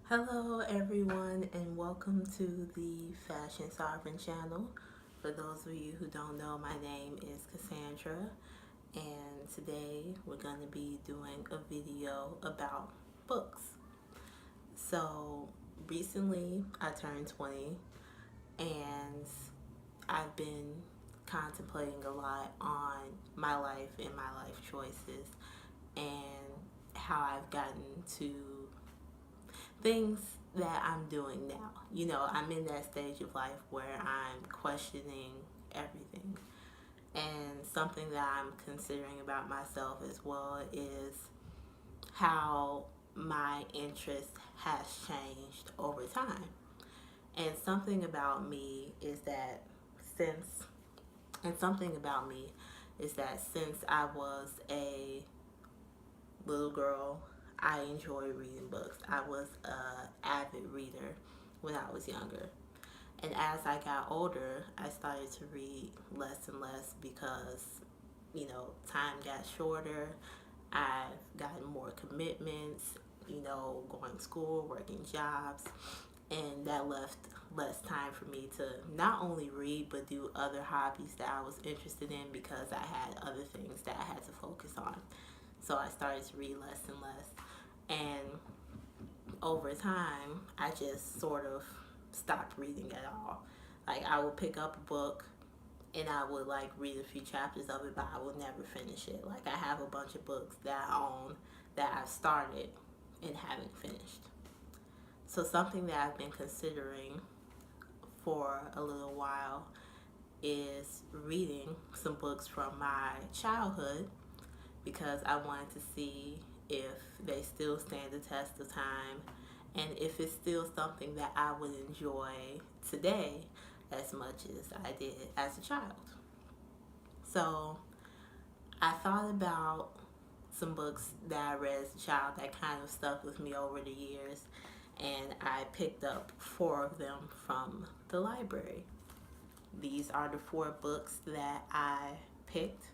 Hello everyone and welcome to the Fashion Sovereign channel. For those of you who don't know, my name is Cassandra and today we're going to be doing a video about books. So recently I turned 20 and I've been contemplating a lot on my life and my life choices and how I've gotten to things that I'm doing now. I'm in that stage of life where I'm questioning everything. And something that I'm considering about myself as well is how my interest has changed over time. And something about me is that since since I was a little girl, I enjoy reading books. I was an avid reader when I was younger. And as I got older, I started to read less and less because, time got shorter. I've gotten more commitments, going to school, working jobs, and that left less time for me to not only read but do other hobbies that I was interested in because I had other things that I had to focus on. So I started to read less and less. And over time, I just sort of stopped reading at all. Like, I would pick up a book and I would like read a few chapters of it, but I would never finish it. Like, I have a bunch of books that I own that I've started and haven't finished. So something that I've been considering for a little while is reading some books from my childhood because I wanted to see if they still stand the test of time and if it's still something that I would enjoy today as much as I did as a child. So I thought about some books that I read as a child that kind of stuck with me over the years, and I picked up 4 of them from the library. These are the 4 books that I picked.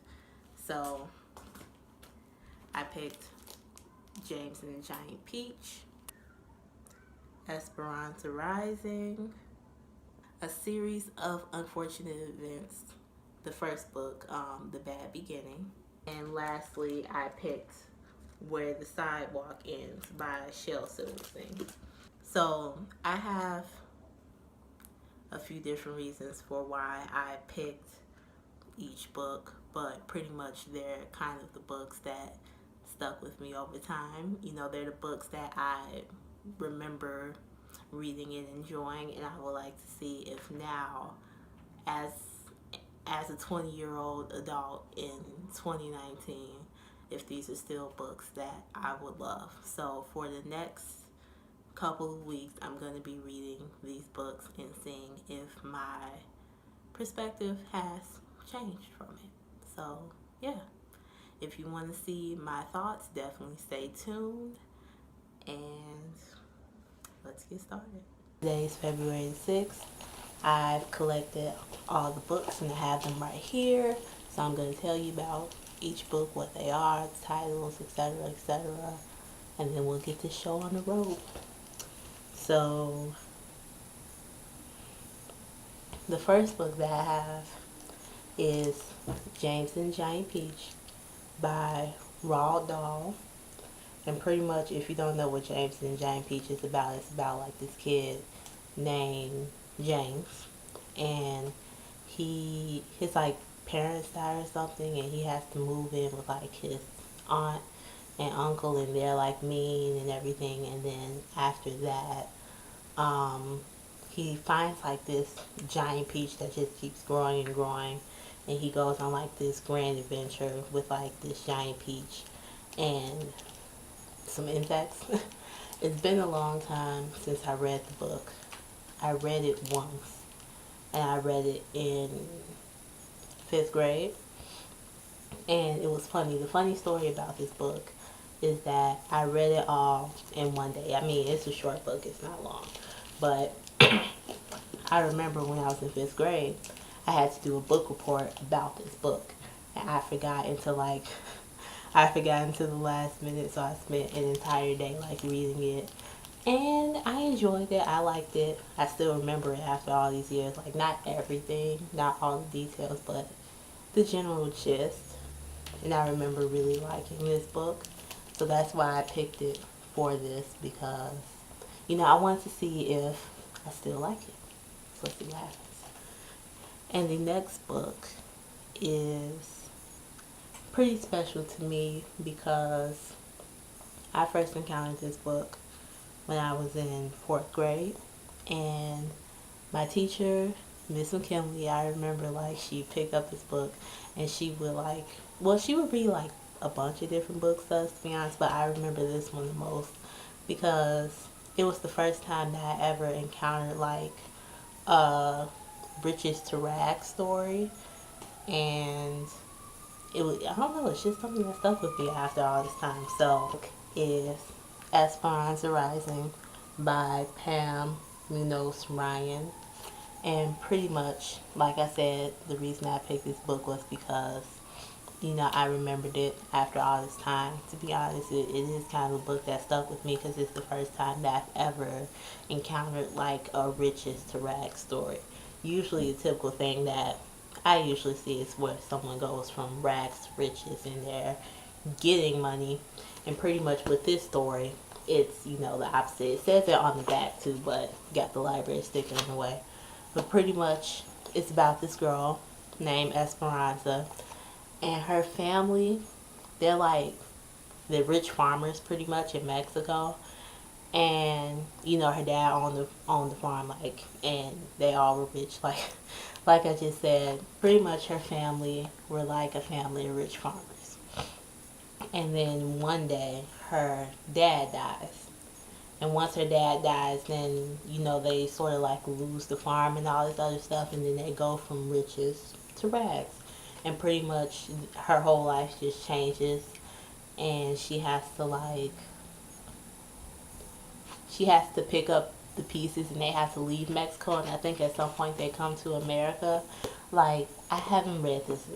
So I picked James and the Giant Peach, Esperanza Rising, A Series of Unfortunate Events, the first book, The Bad Beginning, and lastly I picked Where the Sidewalk Ends by Shel Silverstein. So I have a few different reasons for why I picked each book, but pretty much they're kind of the books that stuck with me over time. They're the books that I remember reading and enjoying, and I would like to see if now, as a 20-year-old adult in 2019, if these are still books that I would love. So for the next couple of weeks, I'm going to be reading these books and seeing if my perspective has changed from it. So yeah, if you want to see my thoughts, definitely stay tuned and let's get started. Today is February 6th. I've collected all the books and I have them right here. So I'm going to tell you about each book, what they are, the titles, etc., etc. And then we'll get this show on the road. So the first book that I have is James and the Giant Peach by Roald Dahl. And pretty much, if you don't know what James and the Giant Peach is about, it's about like this kid named James, and his like parents died or something, and he has to move in with like his aunt and uncle, and they're like mean and everything. And then after that, he finds like this giant peach that just keeps growing and growing, and he goes on like this grand adventure with like this giant peach and some insects. It's been a long time since I read the book. I read it once, and I read it in 5th grade, and it was funny. The funny story about this book is that I read it all in one day. I mean, it's a short book, it's not long, but I remember when I was in 5th grade, I had to do a book report about this book, and I forgot until the last minute, so I spent an entire day like reading it And I enjoyed it. I liked it. I still remember it after all these years. Like, not everything, not all the details, but the general gist. And I remember really liking this book. So that's why I picked it for this, because, I wanted to see if I still like it. So let's see what happens. And the next book is pretty special to me because I first encountered this book when I was in fourth grade, and my teacher, Miss McKinley, I remember like she picked up this book and she would she would read like a bunch of different books to us, to be honest, but I remember this one the most because it was the first time that I ever encountered like a riches to rags story, and it was, I don't know, it's just something that stuck with me after all this time. So is Esperanza Rising by Pam Muñoz Ryan. And pretty much, like I said, the reason I picked this book was because, I remembered it after all this time. To be honest, it is kind of a book that stuck with me because it's the first time that I've ever encountered like a riches to rags story. Usually, the typical thing that I usually see is where someone goes from rags to riches and they're getting money. And pretty much with this story, it's, the opposite. It says it on the back too, but got the library sticker in the way. But pretty much it's about this girl named Esperanza and her family. They're like the rich farmers pretty much in Mexico. And her dad owned the farm, like, and they all were rich, like I just said. Pretty much her family were like a family of rich farmers. And then one day her dad dies. And once her dad dies, then, they sort of like lose the farm and all this other stuff, and then they go from riches to rags. And pretty much her whole life just changes, and she has to pick up the pieces, and they have to leave Mexico, and I think at some point they come to America. Like, I haven't read this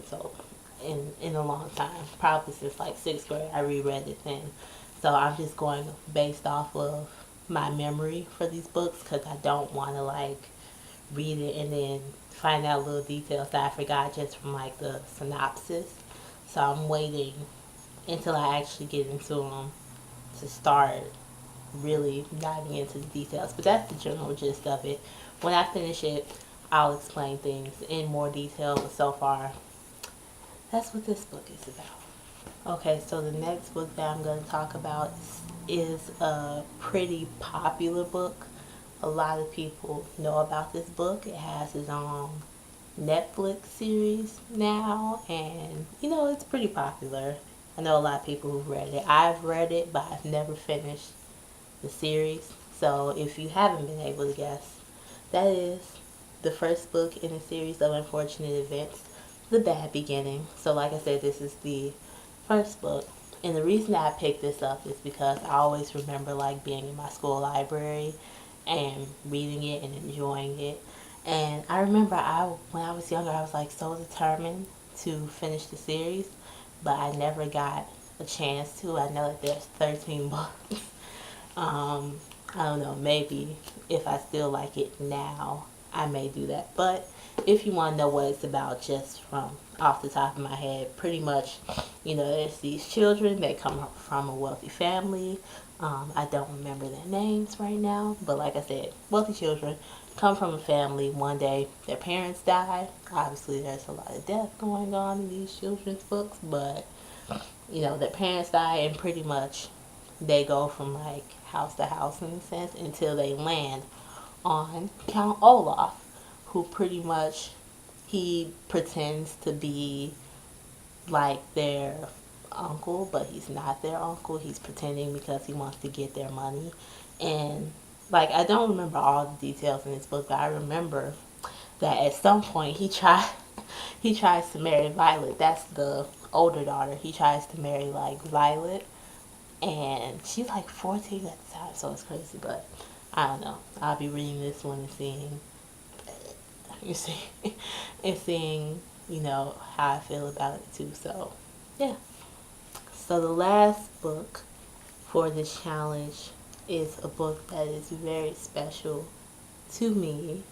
in a long time, probably since like sixth grade. I reread it then, so I'm just going based off of my memory for these books because I don't want to like read it and then find out little details that I forgot just from like the synopsis. So I'm waiting until I actually get into them to start really diving into the details. But that's the general gist of it. When I finish it, I'll explain things in more detail, but so far, that's what this book is about. Okay, so the next book that I'm going to talk about is a pretty popular book. A lot of people know about this book. It has its own Netflix series now, and it's pretty popular. I know a lot of people who've read it. I've read it, but I've never finished the series. So if you haven't been able to guess, that is the first book in a series of unfortunate events, The Bad Beginning. So like I said, this is the first book. And the reason that I picked this up is because I always remember like being in my school library and reading it and enjoying it. And I remember when I was younger, I was like so determined to finish the series, but I never got a chance to. I know that there's 13 books. I don't know, maybe if I still like it now, I may do that. But if you want to know what it's about just from off the top of my head, pretty much, there's these children. They come from a wealthy family. I don't remember their names right now, but like I said, wealthy children come from a family. One day their parents die. Obviously there's a lot of death going on in these children's books, but their parents die, and pretty much they go from like house to house in a sense until they land on Count Olaf, who pretty much, he pretends to be like their uncle, but he's not their uncle. He's pretending because he wants to get their money. And like, I don't remember all the details in this book, but I remember that at some point he tries to marry Violet. That's the older daughter. He tries to marry like Violet, and she's like 14 at the time, so it's crazy. But I don't know. I'll be reading this one and seeing how I feel about it too. So yeah. So the last book for this challenge is a book that is very special to me,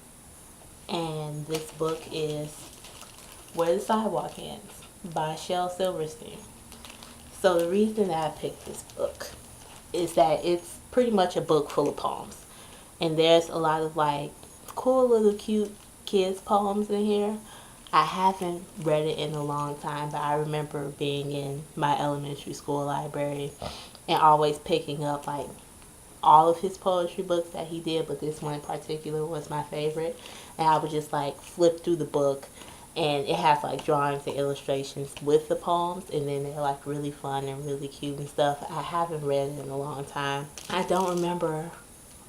and this book is Where the Sidewalk Ends by Shel Silverstein. So the reason that I picked this book is that it's pretty much a book full of poems, and there's a lot of like cool little cute kids poems in here. I haven't read it in a long time, but I remember being in my elementary school library and always picking up like all of his poetry books that he did, but this one in particular was my favorite. And I would just like flip through the book, and it has like drawings and illustrations with the poems, and then they're like really fun and really cute and stuff. I haven't read it in a long time. I don't remember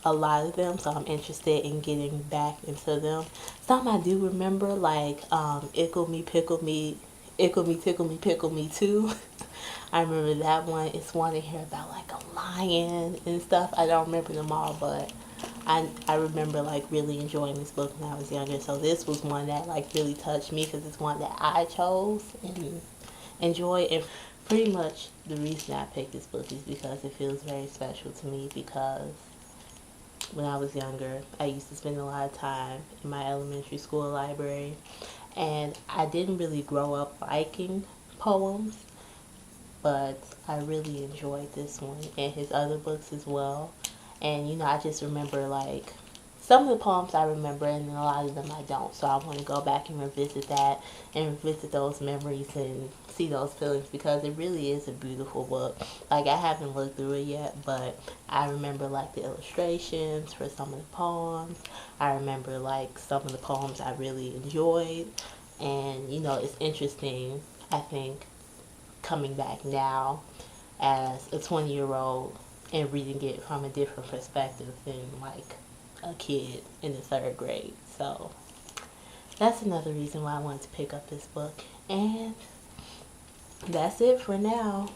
a lot of them, so I'm interested in getting back into them. Some I do remember, like Ickle Me, Pickle Me, Ickle Me, Tickle Me, Pickle Me too. I remember that one. It's one in here about like a lion and stuff. I don't remember them all, but I remember like really enjoying this book when I was younger. So this was one that like really touched me because it's one that I chose and enjoy. And pretty much the reason I picked this book is because it feels very special to me, because when I was younger, I used to spend a lot of time in my elementary school library, and I didn't really grow up liking poems, but I really enjoyed this one and his other books as well. And I just remember like some of the poems I remember, and then a lot of them I don't. So I want to go back and revisit that and revisit those memories and see those feelings, because it really is a beautiful book. Like, I haven't looked through it yet, but I remember like the illustrations for some of the poems. I remember like some of the poems I really enjoyed. And it's interesting, I think, coming back now as a 20-year-old and reading it from a different perspective than like a kid in the third grade. So that's another reason why I wanted to pick up this book. And that's it for now.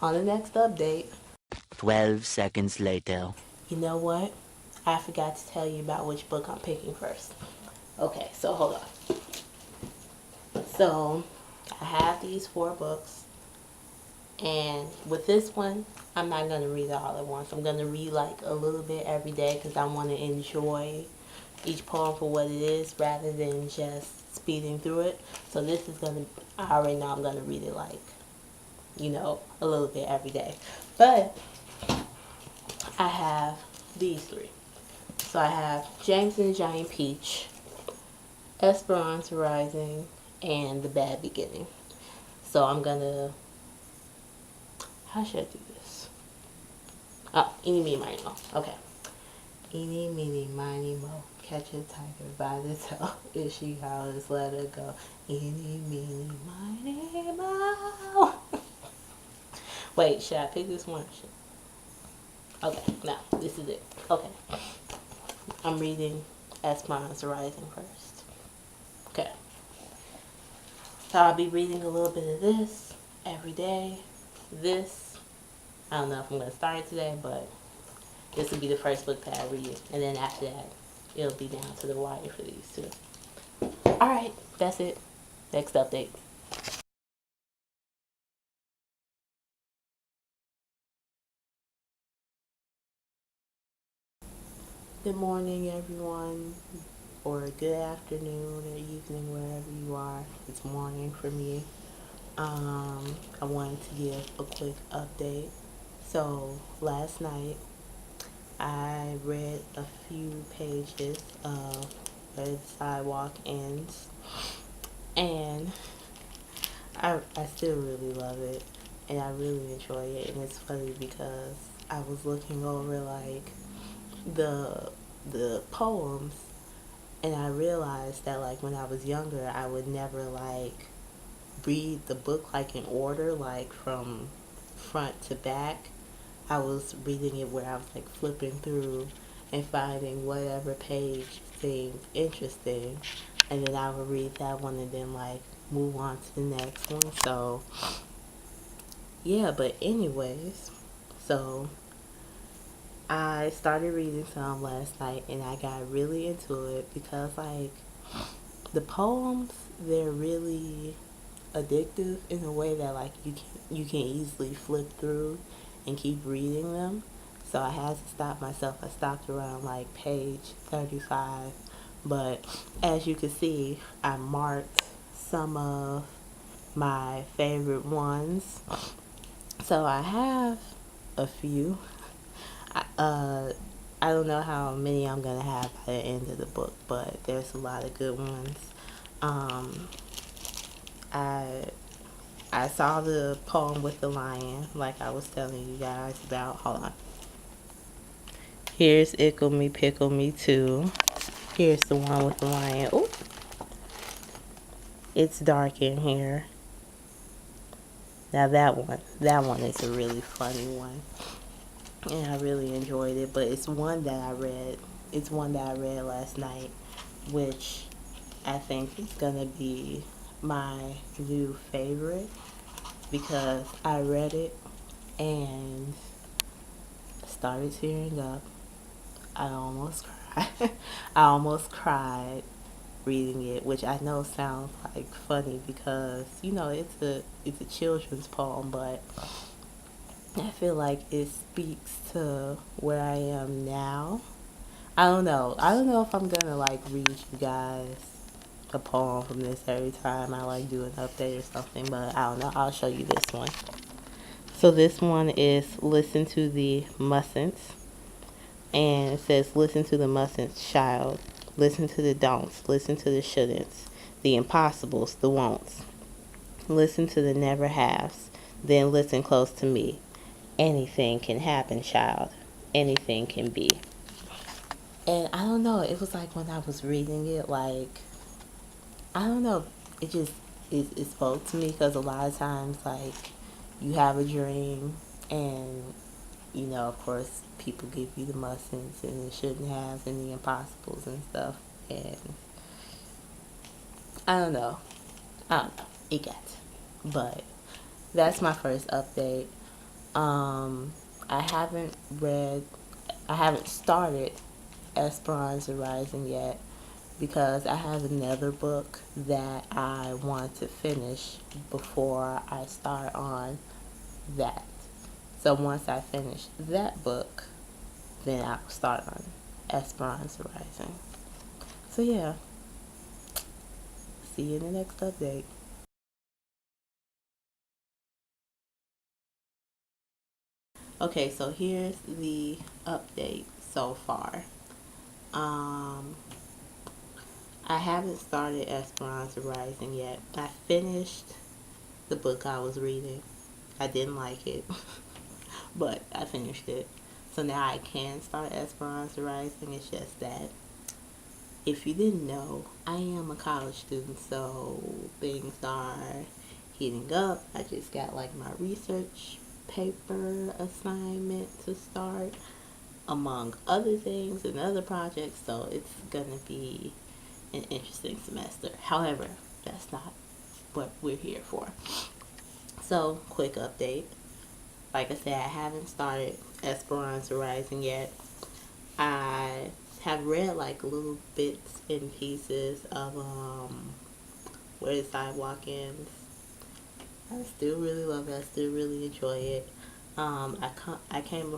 On the next update. 12 seconds later. You know what? I forgot to tell you about which book I'm picking first. Okay, so hold on. So I have these 4 books. And with this one, I'm not going to read it all at once. I'm going to read like a little bit every day, because I want to enjoy each poem for what it is rather than just speeding through it. So this is going to, I already know I'm going to read it like, a little bit every day. But I have these 3. So I have James and the Giant Peach, Esperanza Rising, and The Bad Beginning. So I'm going to, how should I do this? Oh, eeny, meeny, miny, mo. Okay. Eeny, meeny, miny, mo. Catch a tiger by the tail. If she howls, let her go. Eeny, meeny, miny, mo. Wait, should I pick this one? Okay, no, this is it. Okay. I'm reading Esperanza Rising first. Okay. So I'll be reading a little bit of this every day. This, I don't know if I'm going to start it today, but this will be the first book that I read. And then after that, it'll be down to the wire for these 2. Alright, that's it. Next update. Good morning, everyone, or good afternoon or evening, wherever you are. It's morning for me. I wanted to give a quick update. So last night I read a few pages of Where the Sidewalk Ends, and I still really love it, and I really enjoy it. And it's funny because I was looking over like the poems, and I realized that like when I was younger, I would never like read the book like in order, like from front to back. I was reading it where I was like flipping through and finding whatever page seemed interesting, and then I would read that one and then like move on to the next one. So yeah, but anyways, so I started reading some last night, and I got really into it because like the poems, they're really addictive in a way that like you can easily flip through and keep reading them. So I had to stop myself. I stopped around like page 35. But as you can see, I marked some of my favorite ones. So I have a few. I don't know how many I'm gonna have by the end of the book, but there's a lot of good ones. Um, I I saw the poem with the lion, like I was telling you guys about. Hold on. Here's Ickle Me Pickle Me too. Here's the one with the lion. Oh, it's dark in here. Now that one is a really funny one, and I really enjoyed it. But it's one that I read. It's one that I read last night, which I think is gonna be my new favorite because I read it and started tearing up. I almost cried. I almost cried reading it, which I know sounds like funny because it's a children's poem, but I feel like it speaks to where I am now. I don't know. I don't know if I'm gonna like read you guys a poem from this every time I like do an update or something, but I don't know. I'll show you this one. So this one is Listen to the Mustn'ts. And it says, listen to the mustn'ts, child. Listen to the don'ts. Listen to the shouldn'ts. The impossibles, the won'ts. Listen to the never haves. Then listen close to me. Anything can happen, child. Anything can be. And I don't know, it was like when I was reading it, like, I don't know, it just, it spoke to me because a lot of times, like, you have a dream and of course, people give you the mustn'ts and the shouldn't have and the impossibles and stuff. And I don't know. I don't know. It got. But that's my first update. Um, I haven't read, I haven't started Esperanza Rising yet because I have another book that I want to finish before I start on that. So once I finish that book, then I'll start on Esperanza Rising. So yeah, see you in the next update. Okay, so here's the update so far. Um, I haven't started Esperanza Rising yet. I finished the book I was reading. I didn't like it, but I finished it. So now I can start Esperanza Rising. It's just that if you didn't know, I am a college student, so things are heating up. I just got like my research paper assignment to start, among other things and other projects, so it's gonna be an interesting semester. However, that's not what we're here for. So, quick update. Like I said, I haven't started Esperanza Rising yet. I have read like little bits and pieces of where the sidewalk ends. I still really love it. I still really enjoy it. I came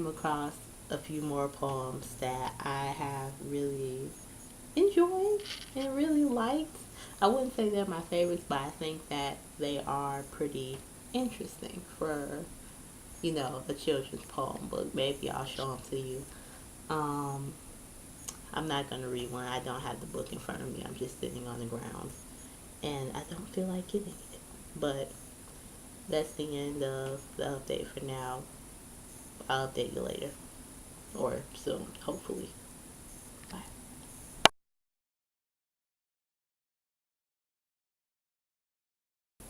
across a few more poems that I have really enjoyed and really liked. I wouldn't say they're my favorites, but I think that they are pretty interesting for a children's poem book. Maybe I'll show them to you. Um, I'm not going to read one. I don't have the book in front of me. I'm just sitting on the ground. And I don't feel like getting it. But that's the end of the update for now. I'll update you later. Or soon, hopefully. Bye.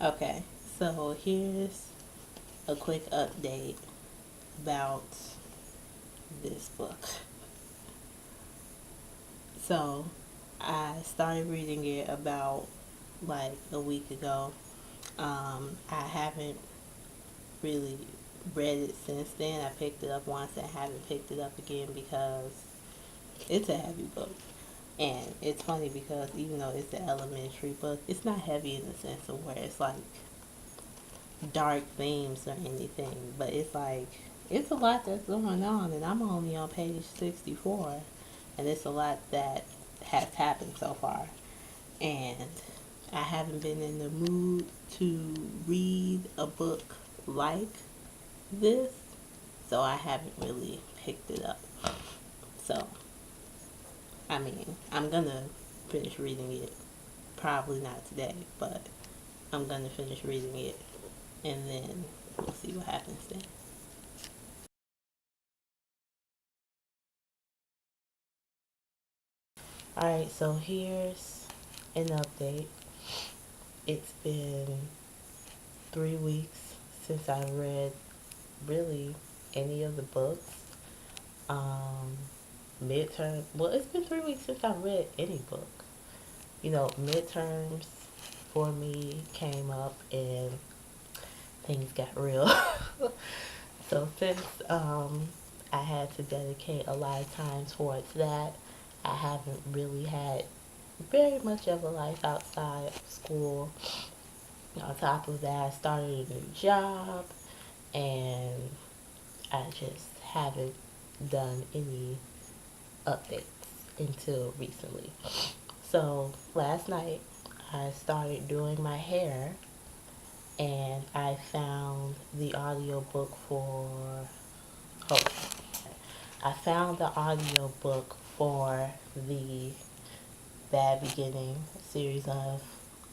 Okay, so here's a quick update about this book. So, I started reading it about like a week ago. I haven't really read it since then. I picked it up once and haven't picked it up again because it's a heavy book. And it's funny because even though it's an elementary book, it's not heavy in the sense of where it's like dark themes or anything, but it's like it's a lot that's going on, and I'm only on page 64, and it's a lot that has happened so far, and I haven't been in the mood to read a book like this, so I haven't really picked it up. So, I mean, I'm gonna finish reading it. Probably not today, but I'm gonna finish reading it, and then we'll see what happens then. Alright, so here's an update. It's been 3 weeks since I read really any of the books. Um, midterm, well, it's been 3 weeks since I read any book. Midterms for me came up and things got real. So since I had to dedicate a lot of time towards that, I haven't really had very much of a life outside of school. On top of that, I started a new job, and I just haven't done any updates until recently. So last night, I started doing my hair, and I found the audiobook for. Oh, I found the audiobook for the Bad Beginning series of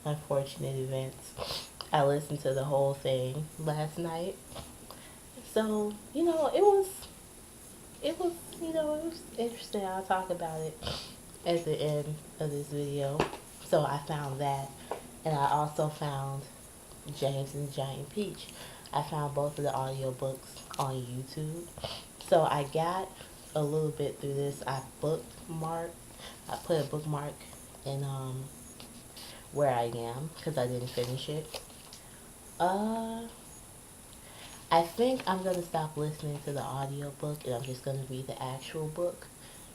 unfortunate events. I listened to the whole thing last night. So, it was interesting. I'll talk about it at the end of this video. So I found that, and I also found James and the Giant Peach. I found both of the audiobooks on YouTube. So I got a little bit through this. I put a bookmark in where I am because I didn't finish it. Uh, I think I'm gonna stop listening to the audiobook and I'm just gonna read the actual book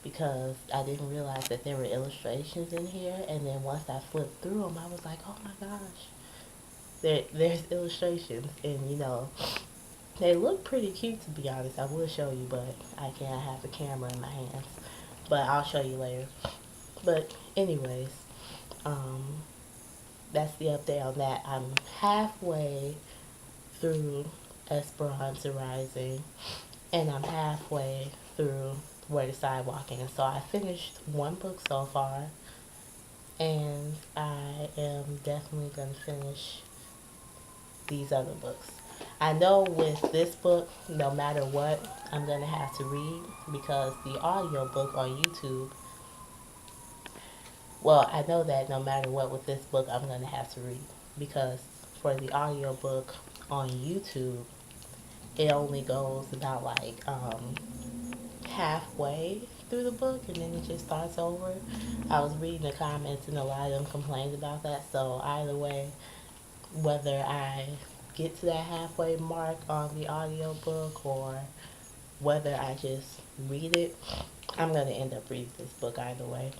because I didn't realize that there were illustrations in here. And then once I flipped through them, I was like, oh my gosh, there's illustrations, and they look pretty cute, to be honest. I will show you, but I can't have the camera in my hands. But I'll show you later. But anyways, um, that's the update on that. I'm halfway through Esperanza Rising, and I'm halfway through Where the Sidewalk Ends. So I finished one book so far, and I am definitely going to finish these other books. I know with this book, no matter what, I'm going to have to read because the audio book on YouTube, well, I know that no matter what with this book, I'm going to have to read because for the audio book on YouTube, it only goes about like halfway through the book and then it just starts over. I was reading the comments and a lot of them complained about that. So either way, whether I get to that halfway mark on the audiobook or whether I just read it, I'm going to end up reading this book either way.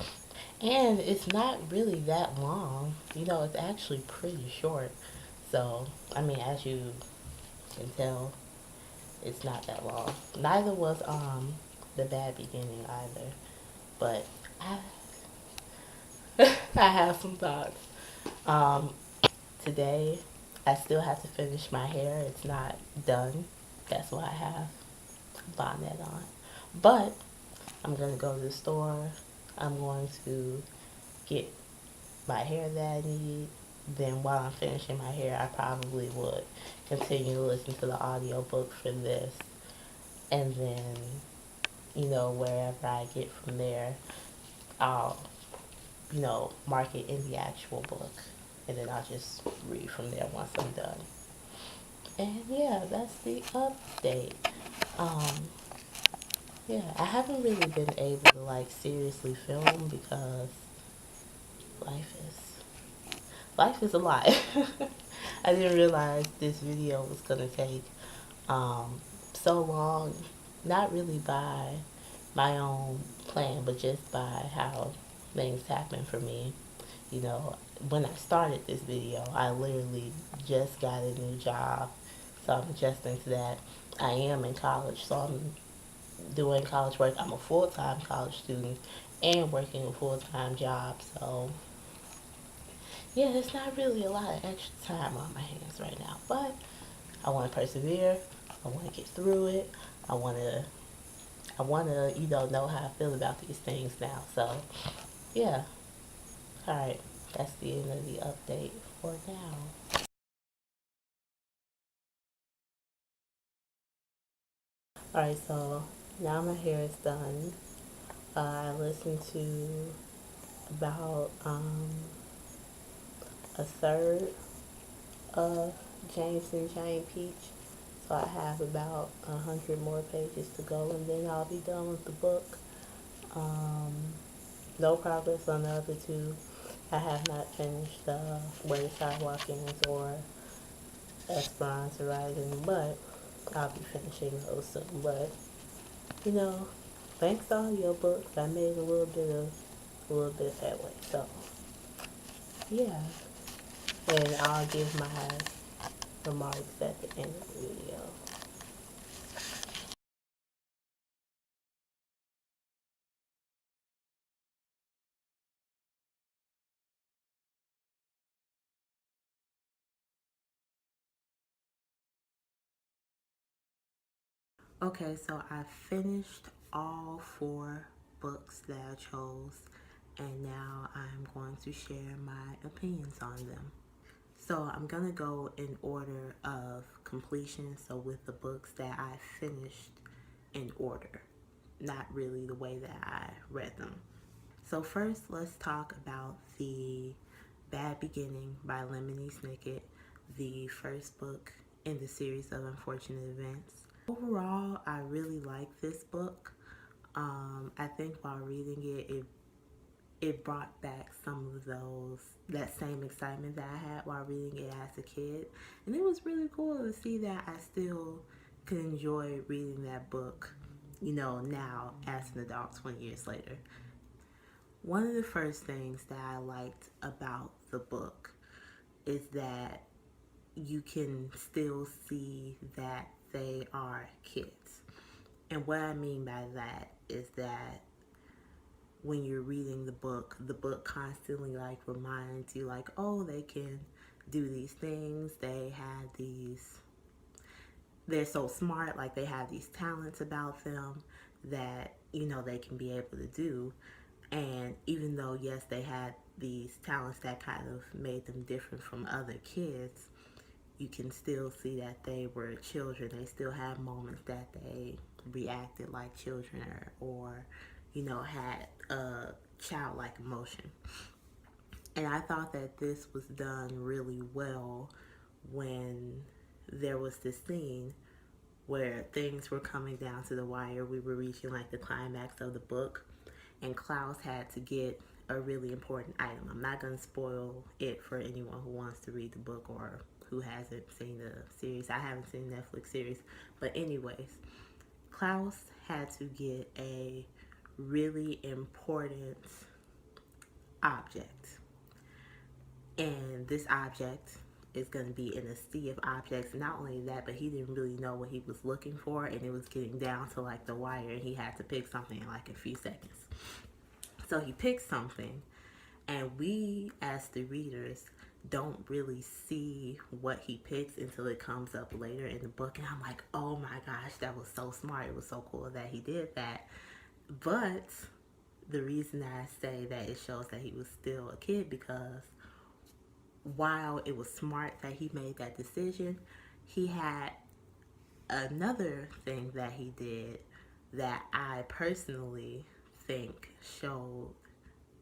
And it's not really that long. It's actually pretty short. So, I mean, as you can tell, it's not that long. Neither was The Bad Beginning either. But I I have some thoughts. Um, Today I still have to finish my hair. It's not done. That's why I have bonnet on. But I'm gonna go to the store. I'm going to get my hair that I need. Then while I'm finishing my hair, I probably would continue to listen to the audiobook for this. And then, wherever I get from there, I'll, mark it in the actual book. And then I'll just read from there once I'm done. And yeah, that's the update. Um, yeah, I haven't really been able to like seriously film because life is life is a lot. I didn't realize this video was gonna take so long. Not really by my own plan, but just by how things happen for me. You know, when I started this video, I literally just got a new job, so I'm adjusting to that. I am in college, so I'm doing college work. I'm a full-time college student and working a full-time job, so yeah, there's not really a lot of extra time on my hands right now, but I want to persevere. I want to get through it. I want to, know how I feel about these things now. So, yeah. All right. That's the end of the update for now. All right. So now my hair is done. I listened to about a third of James and Jane Peach. So I have about 100 more pages to go, and then I'll be done with the book. Um, no progress on the other two. I have not finished Where the Sidewalk Ends or Esperanza Rising, but I'll be finishing those soon. But you know, thanks to audiobooks, I made a little bit of headway. So yeah, and I'll give my remarks at the end of the video. Okay, so I finished all 4 books that I chose, and now I'm going to share my opinions on them. So I'm going to go in order of completion, so with the books that I finished in order, not really the way that I read them. So first, let's talk about The Bad Beginning by Lemony Snicket, the first book in the series of unfortunate events. Overall, I really like this book. I think while reading it brought back some of that same excitement that I had while reading it as a kid. And it was really cool to see that I still can enjoy reading that book, now as an adult 20 years later. One of the first things that I liked about the book is that you can still see that they are kids. And what I mean by that is that when you're reading the book constantly reminds you oh, they can do these things. They're so smart, they have these talents about them that, they can be able to do. And even though, yes, they had these talents that kind of made them different from other kids, you can still see that they were children. They still had moments that they reacted like children or had a childlike emotion. And I thought that this was done really well when there was this scene where things were coming down to the wire. We were reaching the climax of the book, and Klaus had to get a really important item. I'm not going to spoil it for anyone who wants to read the book or who hasn't seen the series. I haven't seen the Netflix series. But anyways, Klaus had to get a really important object. And this object is going to be in a sea of objects. Not only that, but he didn't really know what he was looking for, and it was getting down to the wire, and he had to pick something in a few seconds. So he picked something, and we as the readers don't really see what he picks until it comes up later in the book. And I'm like, oh my gosh, that was so smart. It was so cool that he did that. But the reason that I say that it shows that he was still a kid, because while it was smart that he made that decision, he had another thing that he did that I personally think showed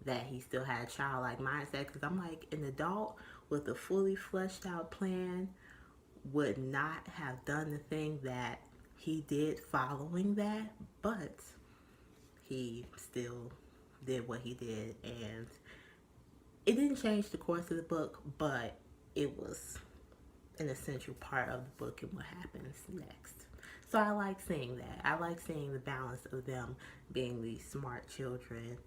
that he still had a childlike mindset. Because I'm an adult with a fully fleshed out plan would not have done the thing that he did following that, but he still did what he did. And it didn't change the course of the book, but it was an essential part of the book and what happens next. So I like seeing that. I like seeing the balance of them being these smart children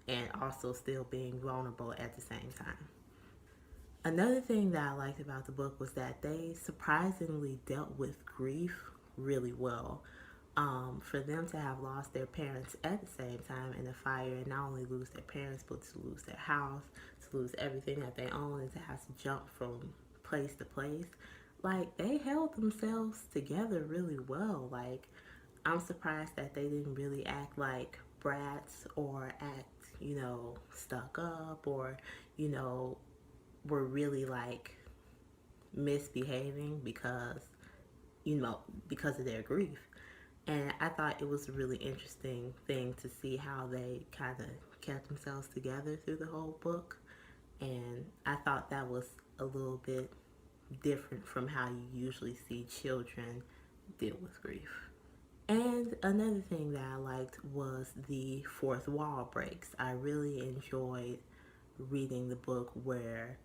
and also still being vulnerable at the same time. Another thing that I liked about the book was that they surprisingly dealt with grief really well. For them to have lost their parents at the same time in a fire, and not only lose their parents, but to lose their house, to lose everything that they own, and to have to jump from place to place, like they held themselves together really well. Like, I'm surprised that they didn't really act like brats or act, stuck up, or, you know, were really like misbehaving because of their grief. And I thought it was a really interesting thing to see how they kind of kept themselves together through the whole book. And I thought that was a little bit different from how you usually see children deal with grief. And another thing that I liked was the fourth wall breaks. I really enjoyed reading the book where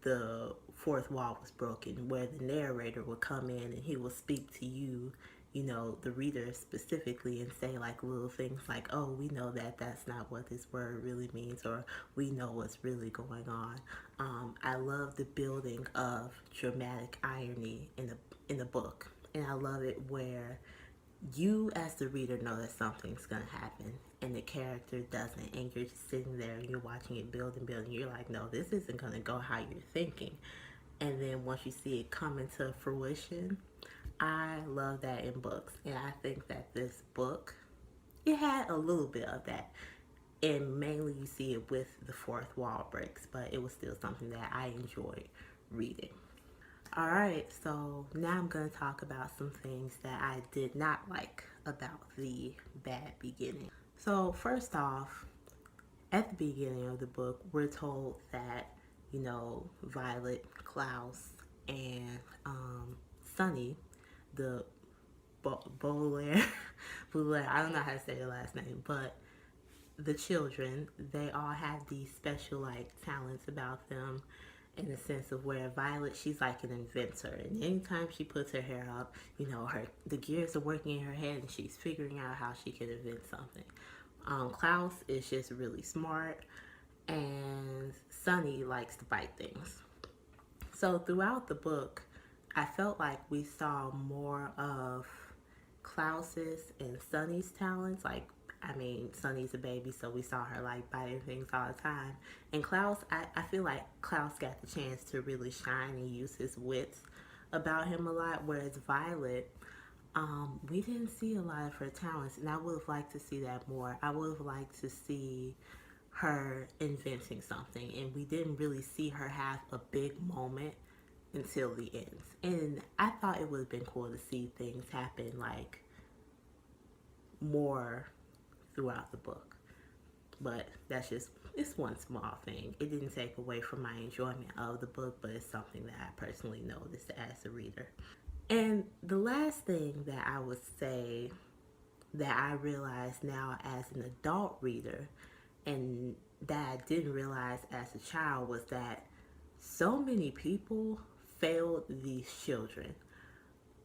the fourth wall was broken, where the narrator would come in and he will speak to you, the reader specifically, and say like little things like, oh, we know that that's not what this word really means, or we know what's really going on. I love the building of dramatic irony in the book, and I love it where you as the reader know that something's going to happen and the character doesn't, and you're just sitting there and you're watching it build and build, and you're like, no, this isn't going to go how you're thinking. And then once you see it come into fruition, I love that in books. And I think that this book, it had a little bit of that, and mainly you see it with the fourth wall breaks, but it was still something that I enjoyed reading. Alright, so now I'm going to talk about some things that I did not like about the bad beginning. So first off, at the beginning of the book, we're told that, Violet, Klaus, and Sunny, the Baudelaire, I don't know how to say the last name, but the children, they all have these special like talents about them, in the sense of where Violet, she's like an inventor, and anytime she puts her hair up, the gears are working in her head, and she's figuring out how she can invent something. Klaus is just really smart, and Sunny likes to bite things. So throughout the book, I felt like we saw more of Klaus's and Sunny's talents. Sunny's a baby, so we saw her like biting things all the time. And Klaus, I feel like Klaus got the chance to really shine and use his wits about him a lot, whereas Violet, we didn't see a lot of her talents, and I would have liked to see that more. I would have liked to see her inventing something, and we didn't really see her have a big moment until the end. And I thought it would have been cool to see things happen like more throughout the book. But it's one small thing. It didn't take away from my enjoyment of the book, but it's something that I personally noticed as a reader. And the last thing that I would say that I realize now as an adult reader, and that I didn't realize as a child, was that so many people failed these children.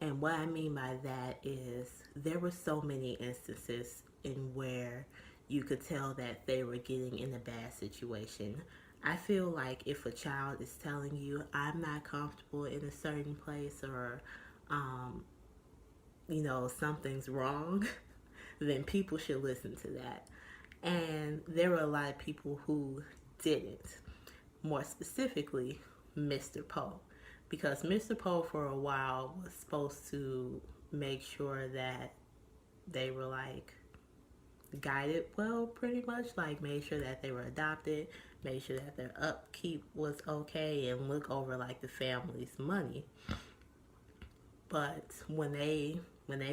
And what I mean by that is there were so many instances in where you could tell that they were getting in a bad situation. I feel like if a child is telling you, I'm not comfortable in a certain place, or something's wrong, then people should listen to that. And there were a lot of people who didn't. More specifically, Mr. Poe. Because Mr. Poe for a while was supposed to make sure that they were like guided well, pretty much, like made sure that they were adopted, made sure that their upkeep was okay, and look over like the family's money. But when they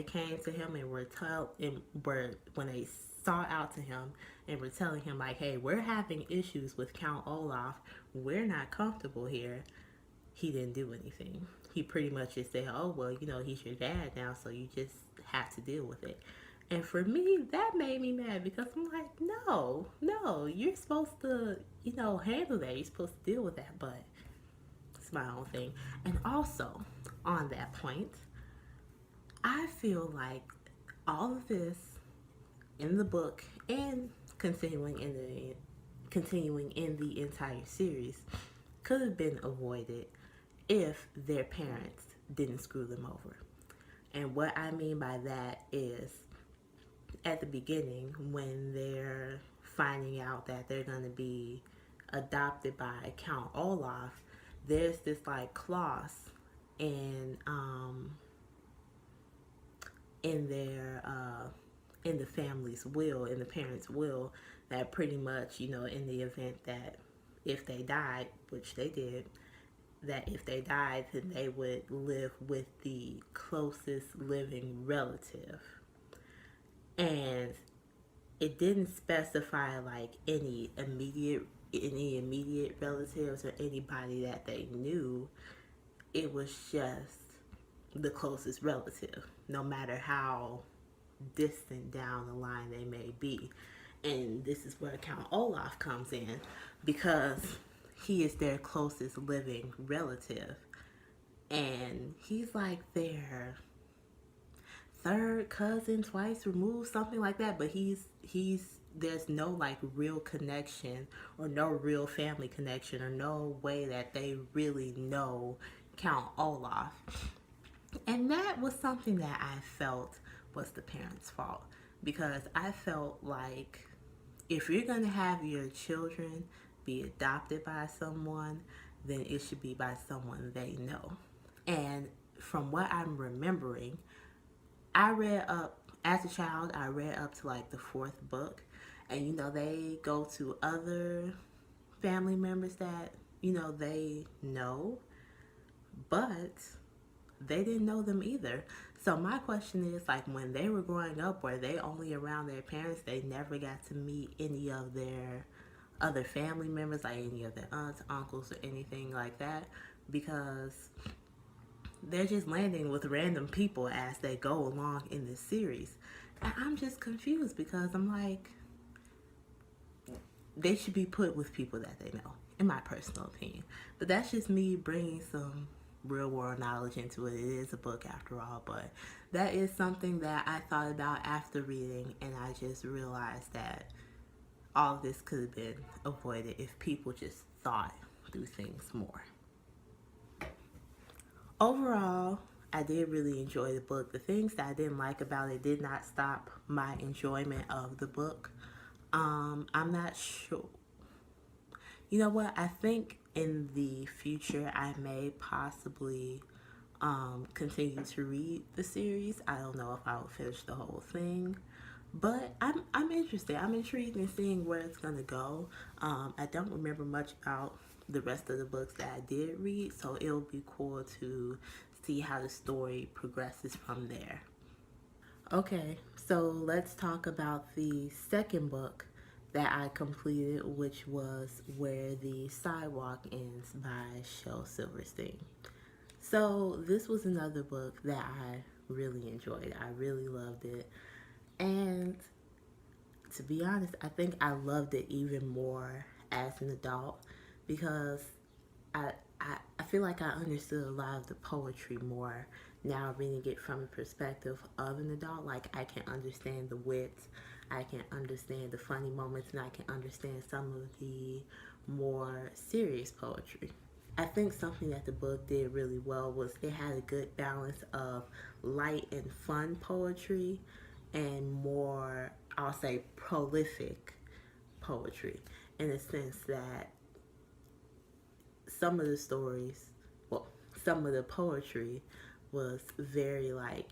came to him and when they saw out to him and were telling him like, hey, we're having issues with Count Olaf, we're not comfortable here, he didn't do anything. He pretty much just said, oh, well, he's your dad now, so you just have to deal with it. And for me, that made me mad, because I'm like, no, you're supposed to, handle that. You're supposed to deal with that, but it's my own thing. And also, on that point, I feel like all of this in the book, and continuing in the entire series could have been avoided if their parents didn't screw them over. And what I mean by that is, at the beginning, when they're finding out that they're going to be adopted by Count Olaf, there's this like clause in their in the family's will, in the parents' will, that pretty much, in the event that if they died, which they did, that if they died, then they would live with the closest living relative. And it didn't specify like any immediate relatives or anybody that they knew. It was just the closest relative, no matter how distant down the line they may be. And this is where Count Olaf comes in, because he is their closest living relative, and he's like their third cousin, twice removed, something like that. But he's there's no like real connection, or no real family connection, or no way that they really know Count Olaf. And that was something that I felt was the parents' fault, because I felt like if you're going to have your children be adopted by someone, then it should be by someone they know. And from what I'm remembering, as a child, I read up to like the 4th book, and they go to other family members that they know, but they didn't know them either. So my question is, like, when they were growing up, were they only around their parents? They never got to meet any of their other family members, like any of their aunts, uncles, or anything like that, because they're just landing with random people as they go along in this series. And I'm just confused, because I'm like, they should be put with people that they know, in my personal opinion. But that's just me bringing some real world knowledge into it. It is a book after all, but that is something that I thought about after reading, and I just realized that all of this could have been avoided if people just thought through things more. Overall, I did really enjoy the book. The things that I didn't like about it did not stop my enjoyment of the book. I'm not sure. You know what? I think in the future I may possibly continue to read the series. I don't know if I will finish the whole thing, but I'm interested. I'm intrigued in seeing where it's gonna go. I don't remember much about the rest of the books that I did read, so it'll be cool to see how the story progresses from there. Okay, so let's talk about the second book that I completed, which was Where the Sidewalk Ends by Shel Silverstein. So this was another book that I really enjoyed. I really loved it. And to be honest, I think I loved it even more as an adult, because I feel like I understood a lot of the poetry more now, reading it from the perspective of an adult. Like, I can understand the wit, I can understand the funny moments, and I can understand some of the more serious poetry. I think something that the book did really well was it had a good balance of light and fun poetry and more, I'll say, prolific poetry, in the sense that some of the stories, well, some of the poetry was very, like,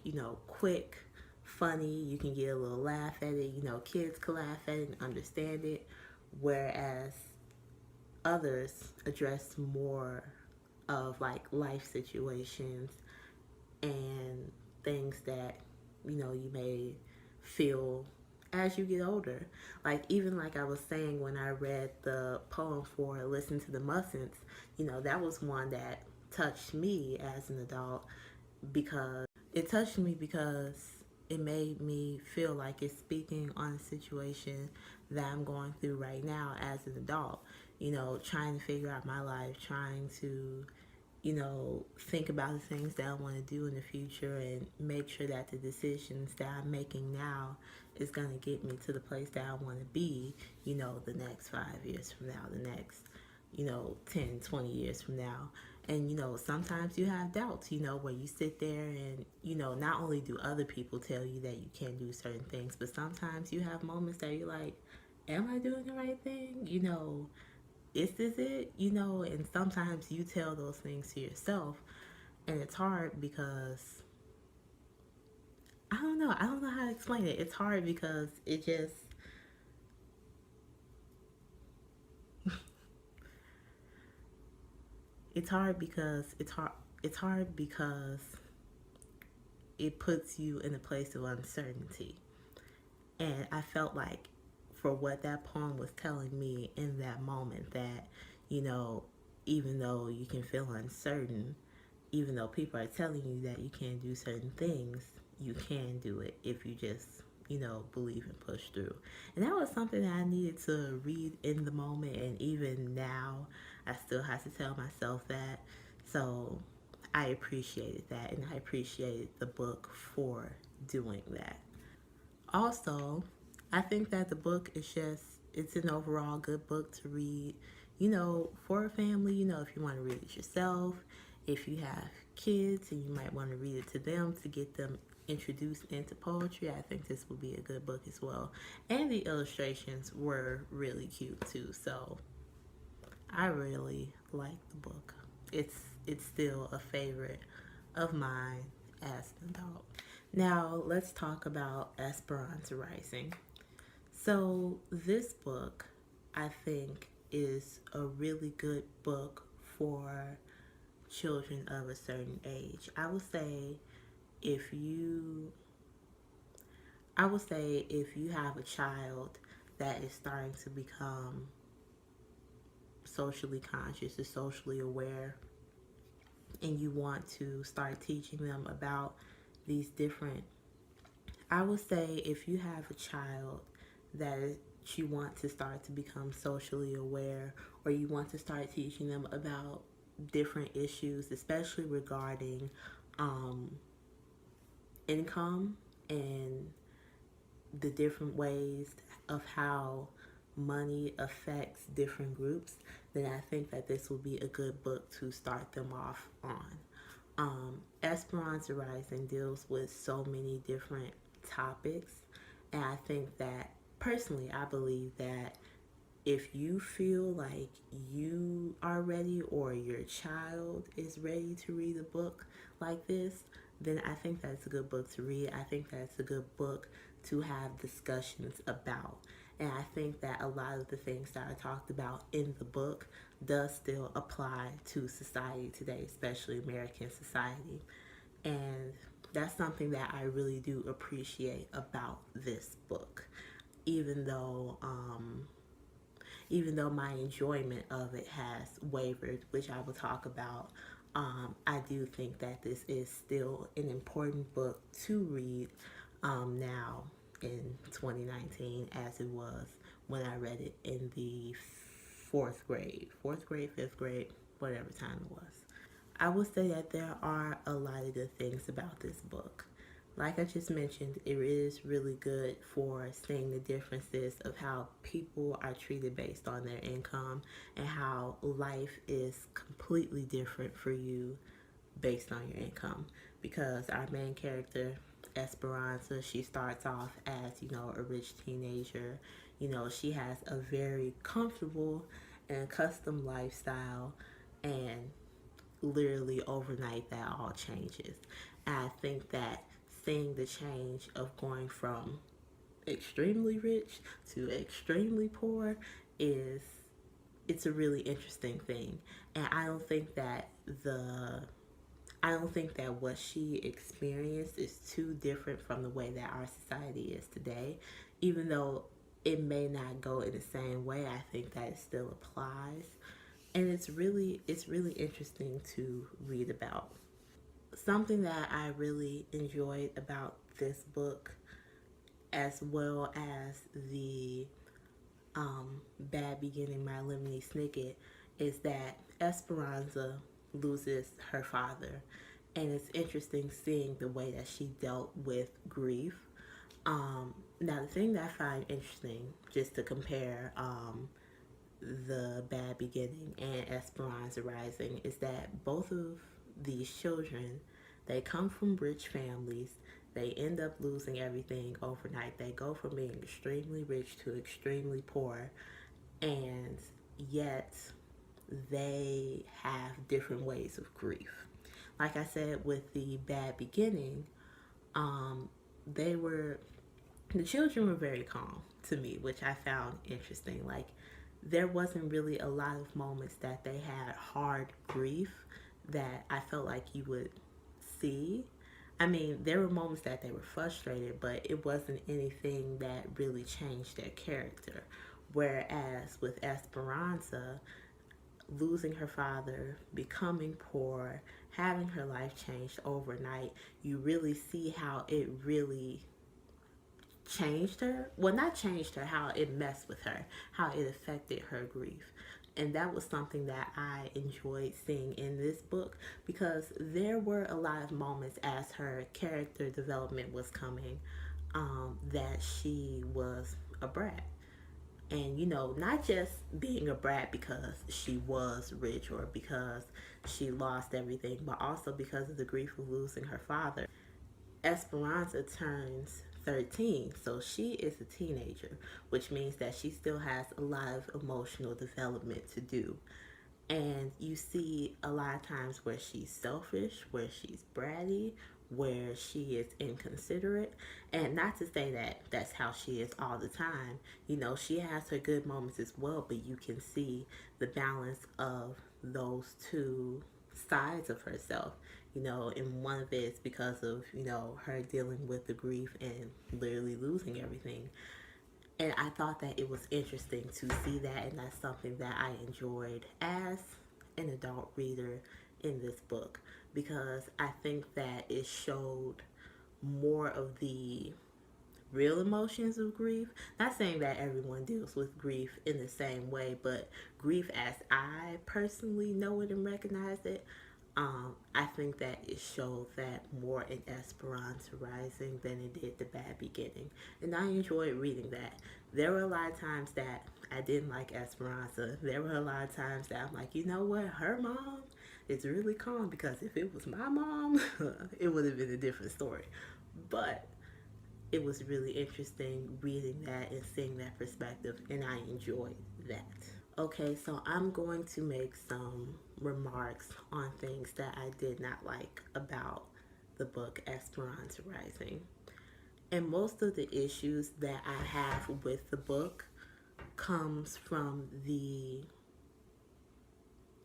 quick, funny. You can get a little laugh at it. Kids can laugh at it and understand it. Whereas others addressed more of like life situations and things that, you may feel as you get older. Like, even like I was saying, when I read the poem for Listen to the Mussets, that was one that touched me as an adult, because it made me feel like it's speaking on a situation that I'm going through right now as an adult. Trying to figure out my life, trying to think about the things that I want to do in the future and make sure that the decisions that I'm making now is going to get me to the place that I want to be, the next 5 years from now, the next, 10, 20 years from now. And, sometimes you have doubts, where you sit there and, not only do other people tell you that you can't do certain things, but sometimes you have moments that you're like, am I doing the right thing? Is this it? And sometimes you tell those things to yourself, and it's hard because I don't know. I don't know how to explain it. It's hard because it just it's hard because it puts you in a place of uncertainty. And I felt like for what that poem was telling me in that moment that, you know, even though you can feel uncertain, even though people are telling you that you can't do certain things, you can do it if you just, believe and push through. And that was something that I needed to read in the moment. And even now, I still have to tell myself that. So I appreciated that. And I appreciated the book for doing that. Also, I think that the book is it's an overall good book to read, for a family, if you want to read it yourself, if you have kids and you might want to read it to them to get them introduced into poetry, I think this would be a good book as well. And the illustrations were really cute too, so I really like the book. It's still a favorite of mine as an adult. Now let's talk about Esperanza Rising. So this book, I think, is a really good book for children of a certain age. If you I would say if you have a child that is starting to become socially conscious or socially aware, and you want to start teaching them about these different, I would say if you have a child that you want to start to become socially aware, or you want to start teaching them about different issues, especially regarding income and the different ways of how money affects different groups, then I think that this will be a good book to start them off on. Esperanza Rising deals with so many different topics, and I think that personally, I believe that if you feel like you are ready or your child is ready to read a book like this, then I think that's a good book to read. I think that's a good book to have discussions about. And I think that a lot of the things that are talked about in the book does still apply to society today, especially American society. And that's something that I really do appreciate about this book, even though even though my enjoyment of it has wavered, which I will talk about. I do think that this is still an important book to read now in 2019 as it was when I read it in the fourth grade, fifth grade, whatever time it was. I would say that there are a lot of good things about this book. Like I just mentioned, it is really good for seeing the differences of how people are treated based on their income and how life is completely different for you based on your income. Because our main character, Esperanza, she starts off as, a rich teenager. She has a very comfortable and custom lifestyle, and literally overnight that all changes. And I think that seeing the change of going from extremely rich to extremely poor is it's a really interesting thing. And I don't think that what she experienced is too different from the way that our society is today. Even though it may not go in the same way, I think that it still applies. And it's really interesting to read about. Something that I really enjoyed about this book, as well as the Bad Beginning by Lemony Snicket, is that Esperanza loses her father. And it's interesting seeing the way that she dealt with grief. Now, the thing that I find interesting, just to compare The Bad Beginning and Esperanza Rising, is that both of these children, they come from rich families. They end up losing everything overnight. They go from being extremely rich to extremely poor, and yet they have different ways of grief. Like I said, with The Bad Beginning, they were the children were very calm to me, which I found interesting. Like, there wasn't really a lot of moments that they had hard grief that I felt like you would see. I mean, there were moments that they were frustrated, but it wasn't anything that really changed their character. Whereas with Esperanza, losing her father, becoming poor, having her life changed overnight, you really see how it really changed her. Well, not changed her, how it messed with her, how it affected her grief. And that was something that I enjoyed seeing in this book, because there were a lot of moments as her character development was coming, that she was a brat. And, you know, not just being a brat because she was rich or because she lost everything, but also because of the grief of losing her father. Esperanza turns 13, so she is a teenager, which means that she still has a lot of emotional development to do. And you see a lot of times where she's selfish, where she's bratty, where she is inconsiderate. And not to say that that's how she is all the time. You know, she has her good moments as well, but you can see the balance of those two sides of herself. You know, and one of it is because of, you know, her dealing with the grief and literally losing everything. And I thought that it was interesting to see that, and that's something that I enjoyed as an adult reader in this book, because I think that it showed more of the real emotions of grief. Not saying that everyone deals with grief in the same way, but grief as I personally know it and recognize it, I think that it showed that more in Esperanza Rising than it did The Bad Beginning. And I enjoyed reading that. There were a lot of times that I didn't like Esperanza. There were a lot of times that I'm like, you know what, her mom is really calm, because if it was my mom, it would have been a different story. But it was really interesting reading that and seeing that perspective, and I enjoyed that. Okay, so I'm going to make some remarks on things that I did not like about the book Esperanza Rising. And most of the issues that I have with the book comes from the